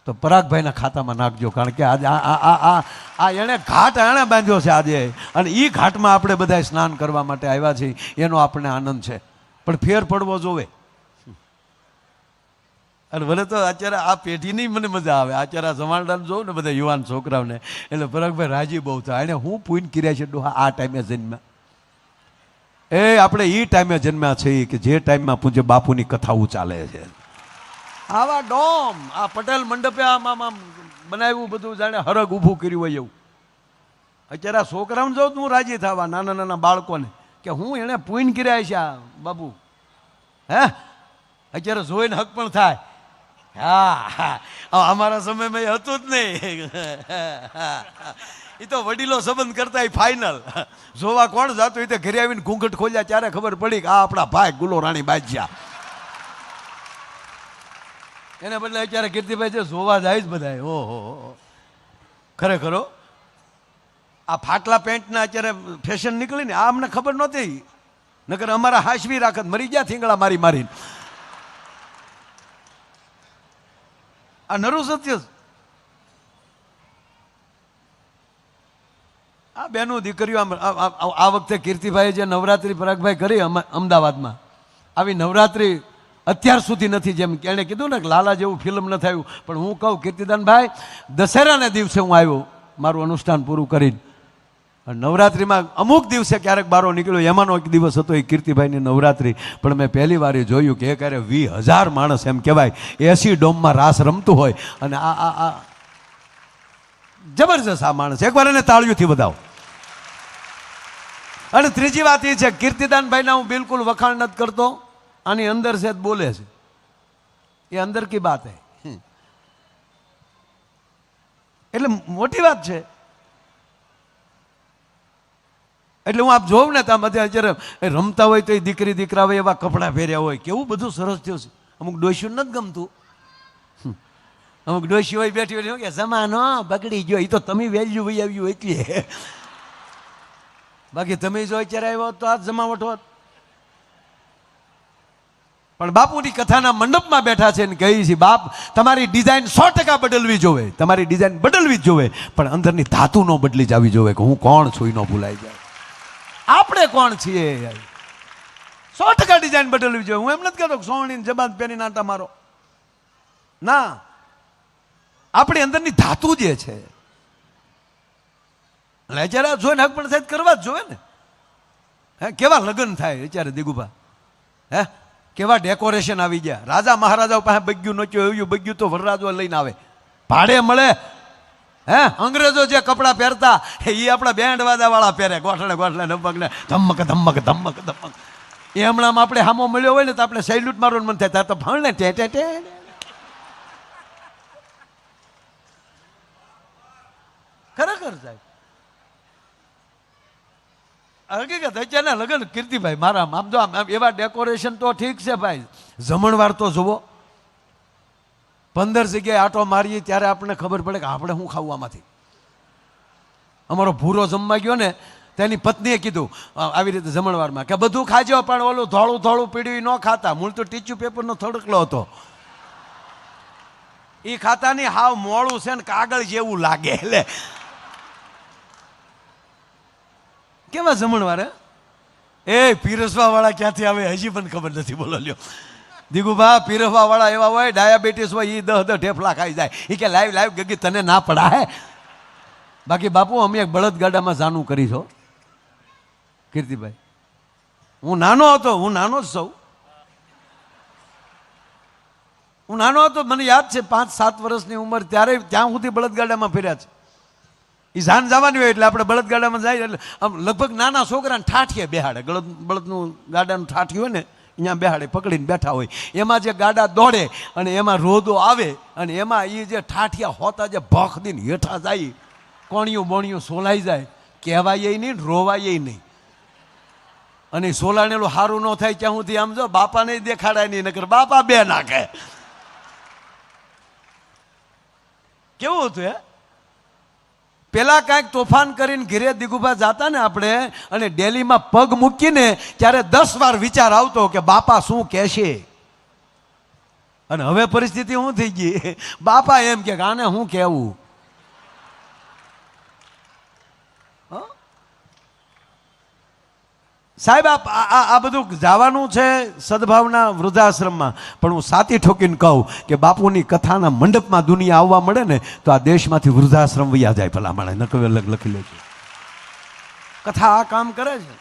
તો પરાગભાઈના ખાતામાં નાખજો. કારણ કે આજે આ એણે ઘાટ એણે બાંધ્યો છે આજે, અને એ ઘાટમાં આપણે બધા સ્નાન કરવા માટે આવ્યા છીએ. એનો આપણને આનંદ છે, પણ ફેર પડવો જોવે. અને ભલે તો અત્યારે આ પેઢીની મને મજા આવે. અત્યારે આ જમાડાને જોઉં ને બધા યુવાન છોકરાઓને, એટલે પરાગભાઈ રાજી બહુ થાય. એને હું પૂન કર્યા છે ડોહા આ ટાઈમે જન્મ્યા. એ આપણે એ ટાઈમે જન્મ્યા છીએ કે જે ટાઈમમાં પૂજ્ય બાપુની કથાઓ ચાલે છે. આવા ડોમ આ પટેલ મંડપે આમ બનાવ્યું બધું, જાણે હરગ ઊભું કર્યું હોય એવું. અત્યારે આ છોકરાઓને જોઉં હું રાજી થવા, નાના નાના બાળકોને, કે હું એને પૂન કર્યા છે આ બાબુ. હે, અત્યારે જોઈને હક પણ થાય. હા, અમારા સમયમાં એ હતું જ નહીં. એ તો વડીલો સંબંધ કરતા ફાઇનલ. જોવા કોણ જાતું? એ તો ઘરે આવીને ઘૂંઘટ ખોલ્યા ત્યારે ખબર પડી કે આ આપણા ભાઈ ગુલો રાણી બાજ્યા. એને બદલે અત્યારે કીર્તિભાઈ છે જોવા જાય જ બધા. ઓહો, ખરેખરો આ ફાટલા પેન્ટના અત્યારે ફેશન નીકળી ને, આ અમને ખબર નહોતી. નકર અમારા હાશવી રાખત મરી ગયા થીંગડા મારી મારીને. આ નરું સત્ય. આ બેનો દીકરીઓ આ વખતે કીર્તિભાઈ જે નવરાત્રી પરાગભાઈ કરી અમદાવાદમાં, આવી નવરાત્રી અત્યાર સુધી નથી. જેમ એણે કીધું ને કે લાલા જેવું ફિલ્મ ન થયું, પણ હું કહું કીર્તિદાનભાઈ, દશેરાના દિવસે હું આવ્યો મારું અનુષ્ઠાન પૂરું કરીને. નવરાત્રિમાં અમુક દિવસે ક્યારેક બારો નીકળ્યો, એમાંનો એક દિવસ હતો એ કીર્તિભાઈની નવરાત્રિ. પણ મેં પહેલી વાર એ જોયું કે એક હારે 20,000 માણસ, એમ કહેવાય 80 ડોમમાં રાસ રમતું હોય. અને આ જબરજસ્ત આ માણસ. એકવાર એને તાળીઓથી વધાવો. અને ત્રીજી વાત એ છે, કીર્તિદાનભાઈના હું બિલકુલ વખાણ નથી કરતો, આની અંદર છે બોલે છે, એ અંદર કી બાત હે, એટલે મોટી વાત છે. એટલે હું આપ જોઉં ને ત્યાં બધા અત્યારે રમતા હોય તો એ દીકરી દીકરા હોય એવા કપડાં પહેર્યા હોય, કેવું બધું સરસ થયું છે. અમુક ડોશીઓ નથી ગમતું, અમુક ડોશી હોય બેઠી હોય કે જમાનો બગડી ગયો, એ તો તમે વેલ્યુ વહી આવ્યું એટલે, બાકી તમે જો અત્યારે આવ્યો તો આ જમાવટ હોત. પણ બાપુની કથાના મંડપમાં બેઠા છે ને કહી છે, બાપ તમારી ડિઝાઇન 100% બદલવી જોવે, તમારી ડિઝાઇન બદલવી જ જોવે, પણ અંદરની ધાતુ ન બદલી જવી જોવે કે હું કોણ છું એ ન ભૂલાઈ જાય. આપણે કોણ છીએ? 100% ડિઝાઇન બદલવી જોઈએ. હું એમ નથી કહેતો સોવણીની જબાન પહેરી નાટા મારો, ના, આપણી અંદરની ધાતુ જે છે એટલે અત્યારે જોઈને હક પણ સાહેબ કરવા જ જોવે ને. હે, કેવા લગ્ન થાય અત્યારે દિગુભા, હે કેવા ડેકોરેશન આવી ગયા. રાજા મહારાજાઓ પાસે બગ્યું નોચ્યું એવું બગ્યું તો વરરાજો લઈને આવે, ભાડે મળે. હે, અંગ્રેજો જે કપડાં પહેરતા એ આપણા બેન્ડ વાજા વાળા પહેરે, ગોઠડે ગોઠડે ધમક ને ધમક ધમક ધમક ધમક. એ હમણાં આપણે હામો મળ્યો હોય ને તો આપણે સેલ્યુટ મારવાનું મન થાય, તો ભણ ને ટે ટે ટે. ખરેખર સાહેબ હકીકત અત્યારના લગ્ન કીર્તિભાઈ મારા આમ જો આમ એવા ડેકોરેશન તો ઠીક છે ભાઈ, જમણવાર તો જુઓ. 15 જગ્યાએ આટો મારીએ ત્યારે આપણને ખબર પડે કે આપણે શું ખાવું આમાંથી. અમારો ભૂરો જમવા ગયો ને તેની પત્નીએ કીધું આવી રીતે જમણવારમાં કે બધું ખાજો પણ ઓલું ધોળું ધોળું પીડ્યું ન ખાતા. મૂળ તો ટીચ્યુ પેપરનો થડકલો હતો, એ ખાતા નહીં, હાવ મોડું છે ને કાગળ જેવું લાગે. એટલે કેવા જમણવાર એ પીરસવા વાળા ક્યાંથી આવે હજી પણ ખબર નથી. બોલો લ્યો દિગુભા, પીરસવા વાળા એવા હોય ડાયાબિટીસ હોય એ 10 ઢેફલા ખાઈ જાય. એ કે લાઈવ લાઈવ ગગી તને ના પડાય. બાકી બાપુ અમે એક બળદગાડામાં જાનું કરી છો કીર્તિભાઈ. હું નાનો હતો, હું નાનો જ સૌ, હું નાનો હતો, મને યાદ છે 5-7 વર્ષની ઉંમર ત્યારે ત્યાં સુધી બળદગાડામાં ફર્યા છે. એ જાન જવાની હોય એટલે આપણે બળદગાડામાં જાય એટલે આમ લગભગ નાના છોકરાને ઠાઠીએ બેહાડે, બળદનું ગાડાનું ઠાઠી હોય ને અહીંયા બેહાડે, પકડીને બેઠા હોય. એમાં જે ગાડા દોડે અને એમાં રોદો આવે અને એમાં એ જે ઠાઠિયા હોતા જે ભખ દઈને હેઠા જાય, કોણિયું બોણિયું સોલાઈ જાય, કહેવાય નહીં રોવાય નહીં. અને સોલાણેલું સારું ન થાય ત્યાં સુધી આમ જો બાપાને દેખાડાય નહીં, નકર બાપા બે નાખે. કેવું હતું હે? પેલા કાંઈક તોફાન કરીને ઘરે દિગુભા જાતા ને આપણે અને ડેલીમાં પગ મૂકીને ત્યારે 10 વાર વિચાર આવતો કે બાપા શું કહેશે. અને હવે પરિસ્થિતિ શું થઈ ગઈ, બાપા એમ કે આને શું કહેવું. સાહેબ આ બધું જવાનું છે સદભાવના વૃદ્ધાશ્રમમાં, પણ હું સાતી ઠોકીને કહું કે બાપુની કથાના મંડપમાં દુનિયા આવવા મળે ને તો આ દેશમાંથી વૃદ્ધાશ્રમ વયા જાય. ભલા માણે નકવે અલગ લખી લેજો, કથા આ કામ કરે છે.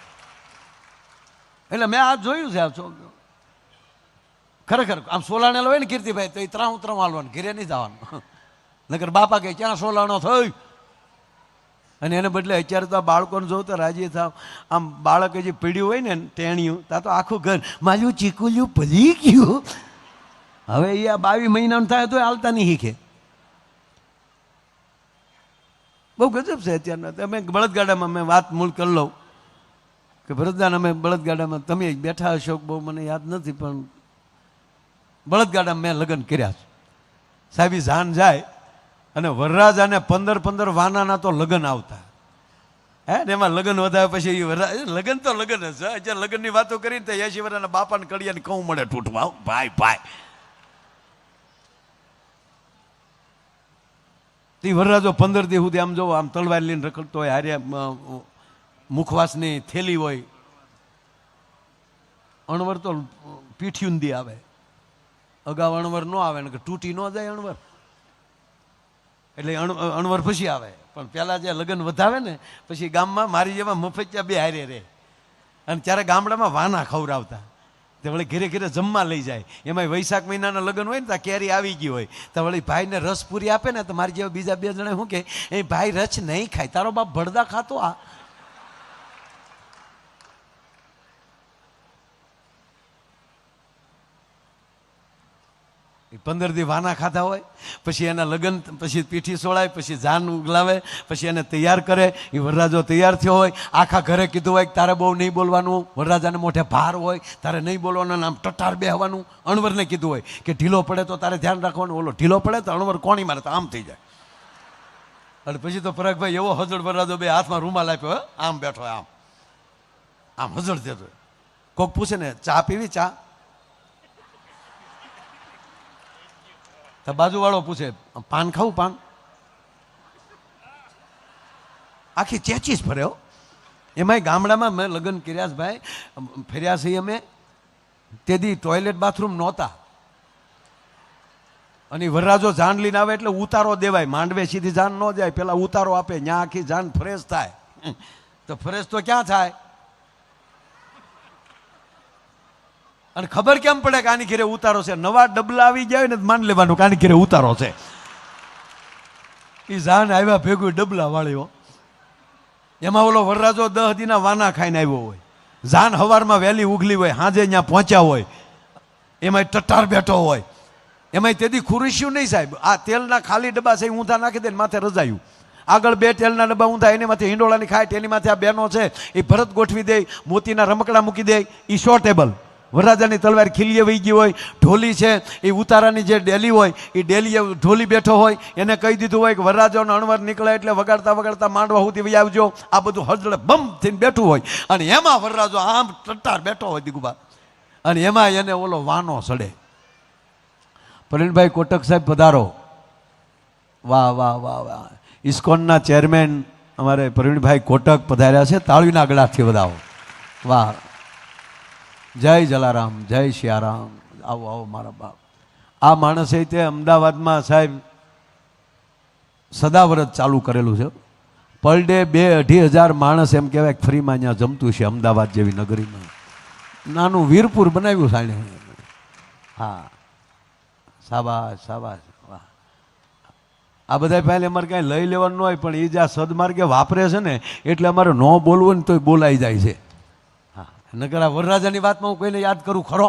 એટલે મેં આ જોયું છે. ખરેખર આમ સોલાણેલો હોય ને કીર્તિભાઈ તો એ ત્રાવું હાલવાનું, ઘેરે નહીં જવાનું. નકર બાપા કે ક્યાં સોલાણો થઈ. અને એને બદલે અત્યારે તો આ બાળકોને જોઉં તો રાજી થાવ. આમ બાળક જે પીડ્યું હોય ને ટેણિયું, ત્યાં તો આખું ઘર મારું ચીકુલ્યું ભલી ગયું. હવે એ આ 22 મહિનાનું થાય તો હાલતા નહીં શીખે. બહુ ગજબ છે અત્યારના. તમે બળદગાડામાં મેં વાત મૂળ કરી લઉં કે ભરતદાન અમે બળદગાડામાં તમે બેઠા હશો, બહુ મને યાદ નથી, પણ બળદગાડામાં મેં લગ્ન કર્યા છે. સાહેબ જાન જાય અને વરરાજાને 15 વાનાના તો લગ્ન આવતા. હે ને એમાં લગ્ન વધારે પછી લગ્ન તો લગ્ન જ છે. અત્યારે લગ્નની વાતો કરીને તો 80 વર્ષના બાપાને કડિયાને કહું મળે તૂટવા. ભાઈ ભાઈ તે વરરાજો 15 દી સુધી આમ જોવો, આમ તલવાર લઈને રખડતો હોય, હારે મુખવાસની થેલી હોય. અણવર તો પીઠ્યું દી આવે, અગાઉ અણવર ન આવે ને તૂટી ન જાય અણવર, એટલે અણવર પછી આવે. પણ પહેલાં જે લગ્ન વધાવે ને પછી ગામમાં મારી જેવા મફતિયા બે હારે રહે. અને ત્યારે ગામડામાં વાના ખવડાવતા, તે વળી ઘેરે ઘેરે જમવા લઈ જાય. એમાં વૈશાખ મહિનાના લગ્ન હોય ને ત્યાં કેરી આવી ગઈ હોય તો વળી ભાઈને રસ પૂરી આપે ને તો મારી જેવા બીજા 2 જણા શું કે એ ભાઈ રસ નહીં ખાય, તારો બાપ ભડદા ખાતો. આ 15 દી વાના ખાતા હોય, પછી એના લગ્ન, પછી પીઠી સોળાય, પછી જાન ઉગલાવે, પછી એને તૈયાર કરે. એ વરરાજો તૈયાર થયો હોય, આખા ઘરે કીધું હોય કે તારે બહુ નહીં બોલવાનું, વરરાજાને મોઢે ભાર હોય, તારે નહીં બોલવાનું, આમ ટટાર બેહવાનું. અણવરને કીધું હોય કે ઢીલો પડે તો તારે ધ્યાન રાખવાનું, ઓલો ઢીલો પડે તો અણવર કોણી મારે તો આમ થઈ જાય. અને પછી તો પરાગભાઈ એવો હજળ વરરાજો, બે હાથમાં રૂમાલ આપ્યો, આમ બેઠો, આમ આમ હજળ દેતો. કોક પૂછે ને ચા પીવી, ચા? તો બાજુવાળો પૂછે પાન ખાવું, પાન? આખી ચેચીસ ફરે હો. એમાંય ગામડામાં મેં લગ્ન કર્યા ભાઈ, ફર્યા છીએ અમે, તેથી ટોયલેટ બાથરૂમ નહોતા. અને વરરાજો જાન લઈને આવે એટલે ઉતારો દેવાય, માંડવે સીધી જાન ન જાય, પેલા ઉતારો આપે, ત્યાં આખી જાન ફ્રેશ થાય. તો ફ્રેશ તો ક્યાં થાય? અને ખબર કેમ પડે કે આની ઘરે ઉતારો છે? નવા ડબલા આવી ગયા હોય ને માન લેવાનું કે આની ઘરે ઉતારો છે. એ જાન આવ્યા ભેગું ડબલા વાળ્યો, એમાં ઓલો વરરાજો 10 દીના વાના ખાઈને આવ્યો હોય, જાન હવારમાં વહેલી ઉગલી હોય, સાંજે ત્યાં પહોંચ્યા હોય, એમાં ટટાર બેઠો હોય, એમાં તેથી ખુરશ્યું નહીં સાહેબ. આ તેલના ખાલી ડબ્બા છે ઊંધા નાખી દે, માથે રજાયું. આગળ 2 તેલના ડબ્બા ઊંધા, એની માથે હિંડોળાની ખાય, એની માથે આ બહેનો છે એ ભરત ગોઠવી દે, મોતીના રમકડા મૂકી દે. એ શો ટેબલ, વરરાજાની તલવાર ખીલીએ વહી ગઈ હોય, ઢોલી છે એ ઉતારાની જે ડેલી હોય એ ડેલીએ ઢોલી બેઠો હોય, એને કહી દીધું હોય કે વરરાજાનો અણવર નીકળે એટલે વગાડતા વગાડતા માંડવા સુધી વહી આવજો. આ બધું હળદળે બમ થઈને બેઠું હોય, અને એમાં વરરાજો આમ ટટ્ટાર બેઠો હોય દીકુબા, અને એમાં એને ઓલો વાનો સડે. પ્રવીણભાઈ કોટક સાહેબ પધારો. વાહ વાહ વાહ વાહ. ઇસ્કોનના ચેરમેન અમારે પ્રવીણભાઈ કોટક પધાર્યા છે, તાળીના ગળાથી વધાવો. વાહ, જય જલારામ, જય સિયારામ. આવો આવો મારા બાપ. આ માણસે તે અમદાવાદમાં સાહેબ સદાવ્રત ચાલુ કરેલું છે. પર ડે 2-2.5 હજાર માણસ એમ કહેવાય ફ્રીમાં અહીંયા જમતું છે, અમદાવાદ જેવી નગરીમાં. નાનું વીરપુર બનાવ્યું સાણે. હા, શાબાશ શાબાશ. વાહ. આ બધા પહેલે અમારે કાંઈ લઈ લેવાનું ન હોય, પણ એ જે આ સદમાર્ગે વાપરે છે ને એટલે અમારે ન બોલવું ને તોય બોલાઈ જાય છે. નકર આ વરરાજાની વાતમાં હું કોઈને યાદ કરું ખરો?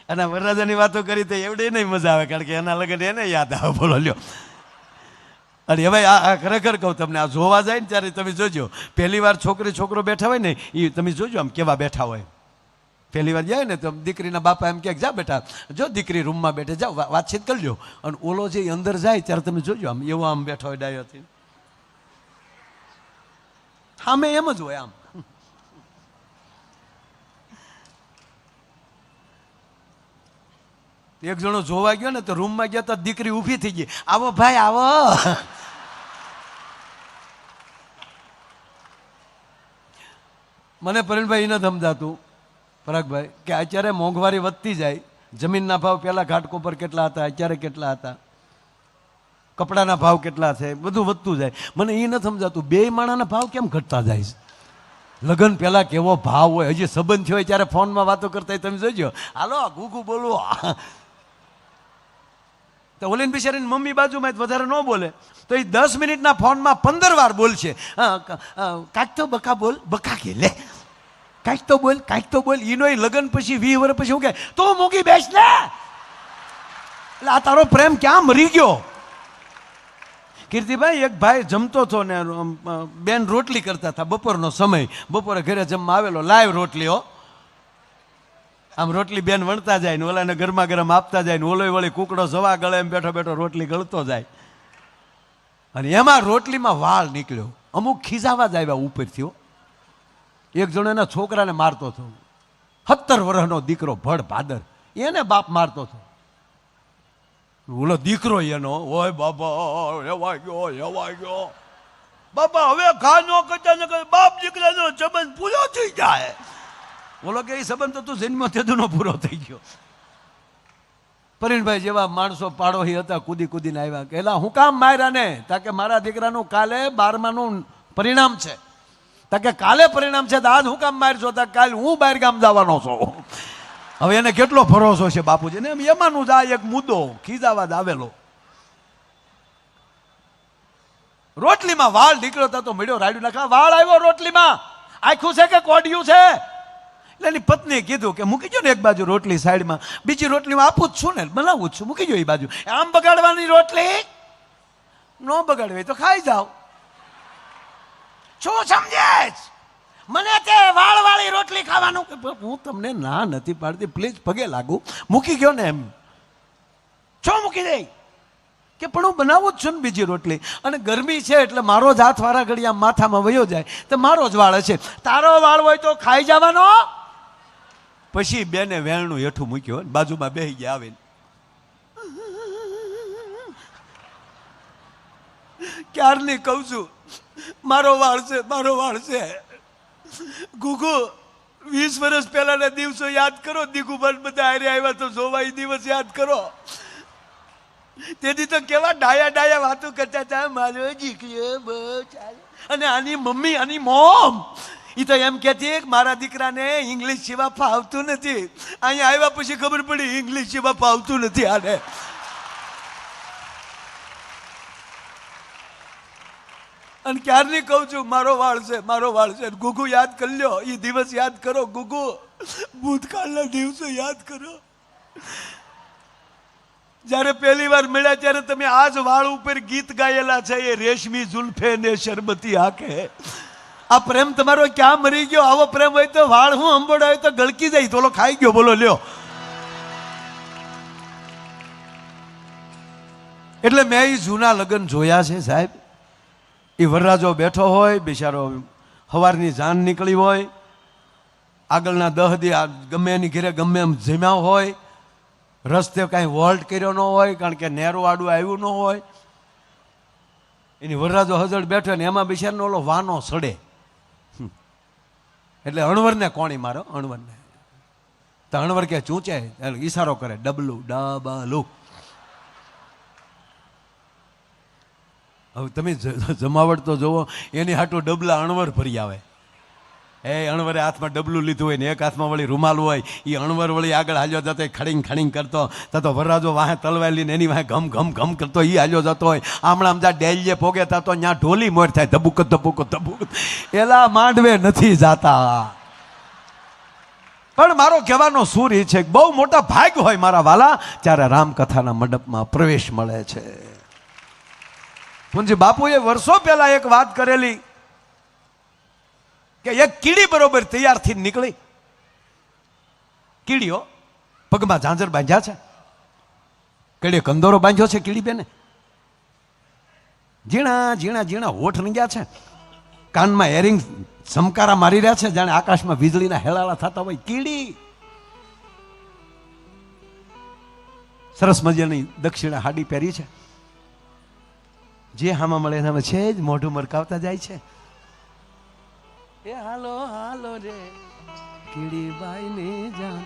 અને વરરાજાની વાતો કરી તો એવડે નહીં મજા આવે, કારણ કે એના લગન એને યાદ આવે. બોલો લ્યો. અને હવે આ ખરેખર કહું તમને, આ જોવા જાય ને ત્યારે તમે જોજો, પહેલી વાર છોકરી છોકરો બેઠા હોય ને એ તમે જોજો આમ કેવા બેઠા હોય. પહેલી વાર જાય ને તો દીકરીના બાપા એમ કહે જા બેટા, જો દીકરી રૂમમાં બેઠે જાઓ, વાતચીત કરજો. અને ઓલો જે અંદર જાય ત્યારે તમે જોજો આમ એવો આમ બેઠો હોય ડાયોથી. હા, મેં એમ જ હોય આમ. એક જણો જોવા ગયો ને તો રૂમમાં ગયા તો દીકરી ઊભી થઈ ગઈ, આવો ભાઈ આવો. મને પ્રવીણભાઈ એને સમજાતું પરાગભાઈ કે અત્યારે મોંઘવારી વધતી જાય, જમીનના ભાવ પહેલા ઘાટકો પર કેટલા હતા, અત્યારે કેટલા હતા, કપડાના ભાવ કેટલા છે, બધું વધતું જાય. મને એ નથી સમજાતું બે માણાના ભાવ કેમ ઘટતા જાય છે? લગ્ન પહેલા કેવો ભાવ હોય, હજી સંબંધ થયો હોય ત્યારે ફોનમાં વાતો કરતા તમે જોજો, હાલો ઘૂઘું બોલવો. તો ઓલીન બિચારીની મમ્મી બાજુમાં વધારે ન બોલે તો એ 10 મિનિટના ફોનમાં 15 વાર બોલશે. કાંઈક તો બકા બોલ, બકા કે લે, કાંઈક તો બોલ, કાંઈક તો બોલ. એનો લગ્ન પછી 20 વર્ષ પછી હું કહે તો મૂકી બેસ ને, એટલે આ તારો પ્રેમ ક્યાં મરી ગયો? કીર્તિભાઈ, એક ભાઈ જમતો હતો ને બેન રોટલી કરતા હતા, બપોરનો સમય, બપોરે ઘરે જમવા આવેલો, લાઈવ રોટલીઓ આમ રોટલી બેન વણતા જાય ને ઓલાને ગરમા ગરમ આપતા જાય ને ઓલો વળી કુકડો જવા ગળે એમ બેઠો બેઠો રોટલી ગળતો જાય. અને એમાં રોટલીમાં વાળ નીકળ્યો, અમુક ખીજાવા જ આવ્યા ઉપરથી. એક જણો એના છોકરાને મારતો હતો, 17 વર્ષનો દીકરો ભડ ભાદર, એને બાપ મારતો હતો. ઓલો દીકરો એનો, ઓય બાબા એવા ગયો બાબા, હવે ઘા નો કરતા ન કરે, બાપ દીકરાનો સંબંધ પૂરો થઈ જાય. બોલો કે એ સંબંધ તો તું જન્મ તેદુનો પૂરો થઈ ગયો. પ્રવીણભાઈ જેવા માણસો પાડોશી હતા, કૂદી કૂદીને આવ્યા કે એલા હું કામ માર્યા ને? તાકે મારા દીકરાનું કાલે 12માનું પરિણામ છે. તાકે કાલે પરિણામ છે તો આજ હું કામ મારશો? તા કાલે હું બહાર ગામ જવાનો છું. હવે એને કેટલો ભરોસો છે બાપુજી ને, એમાંનું જ આ એક મુદ્દો ખીજાવા જ આવેલો. રોટલીમાં વાળ નીકળ્યો તો મળ્યો રાડ્યું નાખા, વાળ આવ્યો રોટલીમાં, આખું છે કે કોડિયું છે? એટલે એની પત્નીએ કીધું કે મૂકી જો ને એક બાજુ રોટલી સાઈડમાં, બીજી રોટલી હું આપું જ છું ને, બનાવું જ છું, મૂકી જો એ બાજુ. આમ બગાડવાની રોટલી ન બગાડવી તો ખાઈ જાઓ. શું સમજે મને તે વાળવાળી રોટલી ખાવાનું? હું તમને ના નથી પાડતી, પ્લીઝ પગે લાગુ, મૂકી ગયો ને એમ. શું મૂકી દે કે પણ હું બનાવું જ છું ને બીજી રોટલી, અને ગરમી છે એટલે મારો જ હાથ વાળા ઘડી આમ માથામાં વયો જાય તો મારો જ વાળ છે. તારો વાળ હોય તો ખાઈ જવાનો. પછી બેને વેણનું હેઠું મૂક્યું, બાજુમાં બેસી ગયા આવીને. ક્યારની કહું છું મારો વાળ છે, મારો વાળ છે. ગુગુ 20 વર્ષ પહેલાના દિવસો યાદ કરો, દીગુભાઈ બધા હારે આવ્યા તો જોવા એ દિવસ યાદ કરો. તેથી તો કેવા ડાયા ડાયા વાતો કરતા હતા, મારો દીકરો બહુ ચાલે. અને આની મમ્મી, આની મોમ એ તો એમ કહેતી કે મારા દીકરાને ઇંગ્લિશ સિવાય ફાવતું નથી. અહીંયા આવ્યા પછી ખબર પડી ઇંગ્લિશ સિવાય ફાવતું નથી આને. અને ક્યારની કહું છું મારો વાળ છે, મારો વાળ છે. ગુગુ યાદ કરી લ્યો, એ દિવસ યાદ કરો. ગુગુ ભૂતકાળના દિવસો યાદ કરો. જ્યારે પહેલી વાર મળ્યા ત્યારે તમે આ જ વાળ ઉપર ગીત ગાયેલા છે, એ રેશમી જુલ્ફે ને શરબતી આંખે. આ પ્રેમ તમારો ક્યાં મરી ગયો? આવો પ્રેમ હોય તો વાળ હું અંબોડા હોય તો ગળકી જાય. તોલો ખાઈ ગયો, બોલો લ્યો. એટલે મેં એ જૂના લગ્ન જોયા છે સાહેબ. એ વરરાજો બેઠો હોય, બિચારો સવારની જાન નીકળી હોય, આગળના 10 દી ગમે એની ઘરે ગમે એમ જમ્યા હોય, રસ્તે કાંઈ વોલ્ટ કર્યો ન હોય, કારણ કે નેરું આડું આવ્યું ન હોય. એની વરરાજો હજળ બેઠો ને એમાં બિચારનો ઓલો વાનો સડે. એટલે અણવરને કોણી મારો, અણવરને. તો અણવર કે ચૂંચે, ઈશારો કરે, ડબલું ડબલું. હવે તમે જમાવટ તો જોવો, એની હાટું ડબલા અણવર ભરી આવે. એ અણવરે હાથમાં ડબલું લીધું હોય ને એક હાથમાં વળી રૂમાલ હોય, એ અણવર વળી આગળ હાલ્યો જતો ખડીંગ ખડીંગ કરતો, તો વરરાજો વાહે તલવાઈ લઈને એની વાહે ઘમ ઘમ ઘમ કરતો એ હાલ્યો જતો હોય. આમણાં આમ જા ડેલીએ પોગે થતો ત્યાં ઢોલી મોર થાય, ધબુક ધબુક ધબુક. એલા માંડવે નથી જાતા. પણ મારો કહેવાનો સૂર એ છે કે બહુ મોટા ભાગ હોય મારા વાલા ત્યારે રામકથાના મંડપમાં પ્રવેશ મળે છે. પૂંજી બાપુએ વર્ષો પહેલા એક વાત કરેલી કે એક કીડી બરોબર તૈયાર થી નીકળી. કીડીઓ પગમાં ઝાંઝર બાંધ્યા છે, કીડીએ કંદોરો બાંધ્યો છે. કીડી બેને ઝીણા ઝીણા ઝીણા હોઠ રંગ્યા છે, કાનમાં એરિંગ ચમકારા મારી રહ્યા છે, જાણે આકાશમાં વીજળીના હેલાળા થતા હોય. કીડી સરસ મજાની દક્ષિણા હાડી પહેરી છે, જે હામાં મળે એના છે જ મોઢું મરકાવતા જાય છે. એ હાલો હાલો રે કીડી બાઈ ને જાન.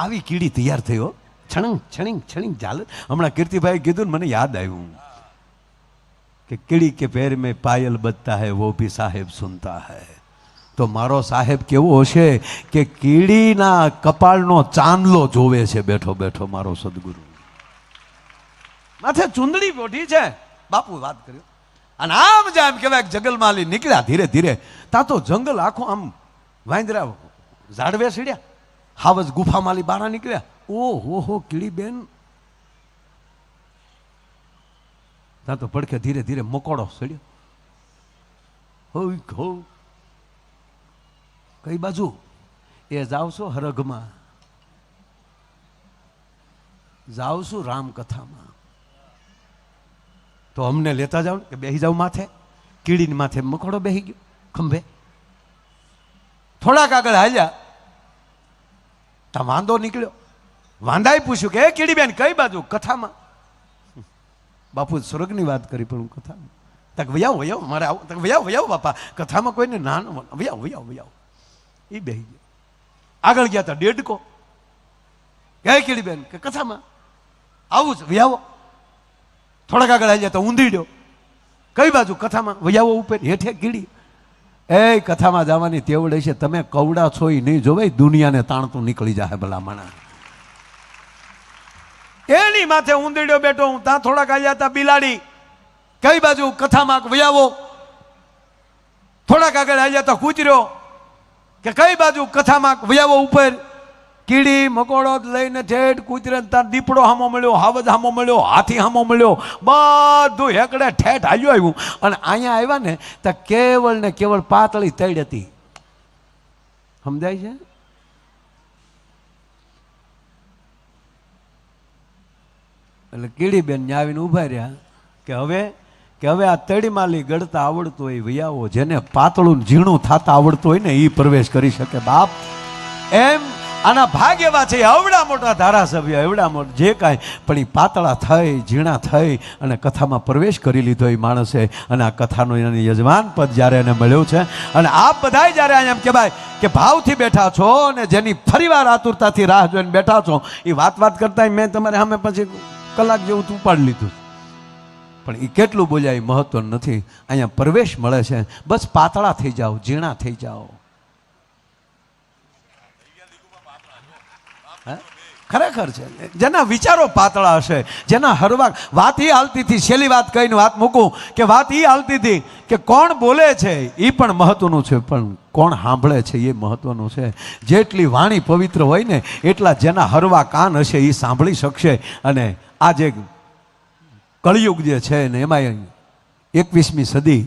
આવી કીડી તૈયાર થયો, છણંગ છણિંગ છણિંગ ઝાલર. હમણાં કીર્તિભાઈ કીધું મને યાદ આવ્યું કે કીડી કે પેર મેં પાયલ બજતા હૈ વો ભી સાહેબ સુનતા હૈ. તો મારો સાહેબ કેવો હશે કે કીડીના કપાળનો ચાંદલો જોવે છે બેઠો બેઠો. મારો સદગુરુ માથે ચુંદડી પોઢી છે. બાપુ વાત કર્યો. અને આમ જેમ કહેવાય જંગલમાં નીકળ્યા ધીરે ધીરે. ત્યાં તો જંગલ આખું આમ વાંદરા ઝાડવે સીડ્યા, હાવજ ગુફામાં બારા નીકળ્યા. ઓહો હો કીડી બેન. ત્યાં તો પડખે ધીરે ધીરે મકોડો સડ્યો. હો કઈ બાજુ? એ જાવ છો હરગમાં, જાવ છું રામકથામાં, તો અમને લેતા જાવ કે બેસી જાવ માથે. કીડીની માથે મકોડો બેસી ગયો ખંભે. થોડાક આગળ હાલ્યા તા વાંદો નીકળ્યો. વાંદાએ પૂછ્યું કે કીડી બેન કઈ બાજુ? કથામાં. બાપુ સ્વર્ગની વાત કરી પણ હું કથામાં. તક વયાવ વયાવ મારે આવું. તક વયાવ વયાવ બાપા, કથામાં કોઈને ના વયાવ વયાવ વયાવ. એ બેસી ગયો. આગળ ગયા તા ડેડકો. કે કીડી બેન કે કથામાં આવું જ વયાવો. થોડાક આગળ આવી જાય તો ઊંધીડ્યો. કઈ બાજુ? કથામાં. વયાવો ઉપર હેઠે કીડી. એ કથામાં જવાની તેવડે છે, તમે કવડા છો એ નહીં જોવે, દુનિયાને તાણતું નીકળી જાય ભલા માણા. એની માથે ઊંધીડ્યો બેઠો. હું ત્યાં થોડાક આવ્યા હતા બિલાડી. કઈ બાજુ? કથામાં. વયાવો. થોડાક આગળ આવ્યા હતા કૂતર્યો. કે કઈ બાજુ કથામાં વયાવો ઉપર કીડી મકોડો લઈને ઠેઠ કૂતરે તાર દીપડો હામો મળ્યો, હાવજ હામો મળ્યો, હાથી હામો મળ્યો, બધું હેકડે ઠેઠ હાલ્યો આવ્યું. અને અહીંયા આવ્યા ને તો કેવળ ને કેવળ પાતળી તૈડ હતી. સમજાય છે? એટલે કીડીબેન ને આવીને ઉભા રહ્યા કે હવે આ તડીમાલી ગળતા આવડતું હોય વૈયાવો, જેને પાતળું ઝીણું થતા આવડતું હોય ને એ પ્રવેશ કરી શકે. બાપ એમ આના ભાગ એવા છે, એવડા મોટા ધારાસભ્ય, એવડા મોટા જે કાંઈ, પણ એ પાતળા થઈ ઝીણા થઈ અને કથામાં પ્રવેશ કરી લીધો એ માણસે. અને આ કથાનો એની યજમાન પદ જ્યારે એને મળ્યું છે. અને આપ બધાય જ્યારે અહીંયા એમ કહેવાય કે ભાવથી બેઠા છો અને જેની ફરીવાર આતુરતાથી રાહ જોઈને બેઠા છો, એ વાત કરતા મેં તમારે સામે પછી કલાક જેવું ઉપાડી લીધું, પણ એ કેટલું બોલ્યા એ મહત્વ નથી. અહીંયા પ્રવેશ મળે છે, બસ પાતળા થઈ જાઓ, ઝીણા થઈ જાઓ. ખરેખર છે, જેના વિચારો પાતળા હશે, જેના હરવા વાત એ હાલતી હતી. છેલ્લી વાત કહીને વાત મૂકું કે વાત એ હાલતી હતી કે કોણ બોલે છે એ પણ મહત્વનું છે, પણ કોણ સાંભળે છે એ મહત્વનું છે. જેટલી વાણી પવિત્ર હોય ને એટલા જેના હરવા કાન હશે એ સાંભળી શકશે. અને આ જે કળિયુગ જે છે ને એમાં 21મી સદી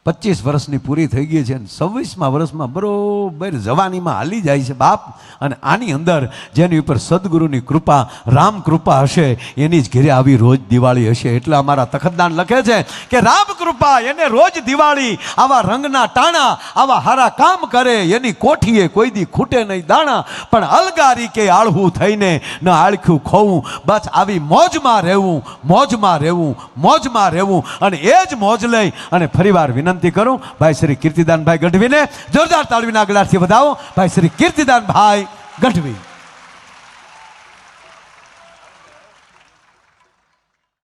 25 વર્ષની પૂરી થઈ ગઈ છે અને 26મા વર્ષમાં બરોબર જવાનીમાં હાલી જાય છે બાપ. અને આની અંદર જેની ઉપર સદગુરુની કૃપા, રામ કૃપા હશે એની જ ઘેરે આવી રોજ દિવાળી હશે. એટલે અમારા તખતદાન લખે છે કે રામ કૃપા એને રોજ દિવાળી, આવા રંગના ટાણા, આવા હારા કામ કરે એની કોઠીએ કોઈ દી ખૂટે નહીં દાણા. પણ અલગારી કે આળહું થઈને ન આળખ્યું ખોવું, બસ આવી મોજમાં રહેવું, મોજમાં રહેવું, મોજમાં રહેવું. અને એ જ મોજ લઈ અને ફરીવાર વિનંતી કરું ભાઈ શ્રી કીર્તિદાનભાઈ ગઢવીને જોરદાર તાળીના ગળાથી વધાવો. ભાઈ શ્રી કીર્તિદાનભાઈ ગઢવી.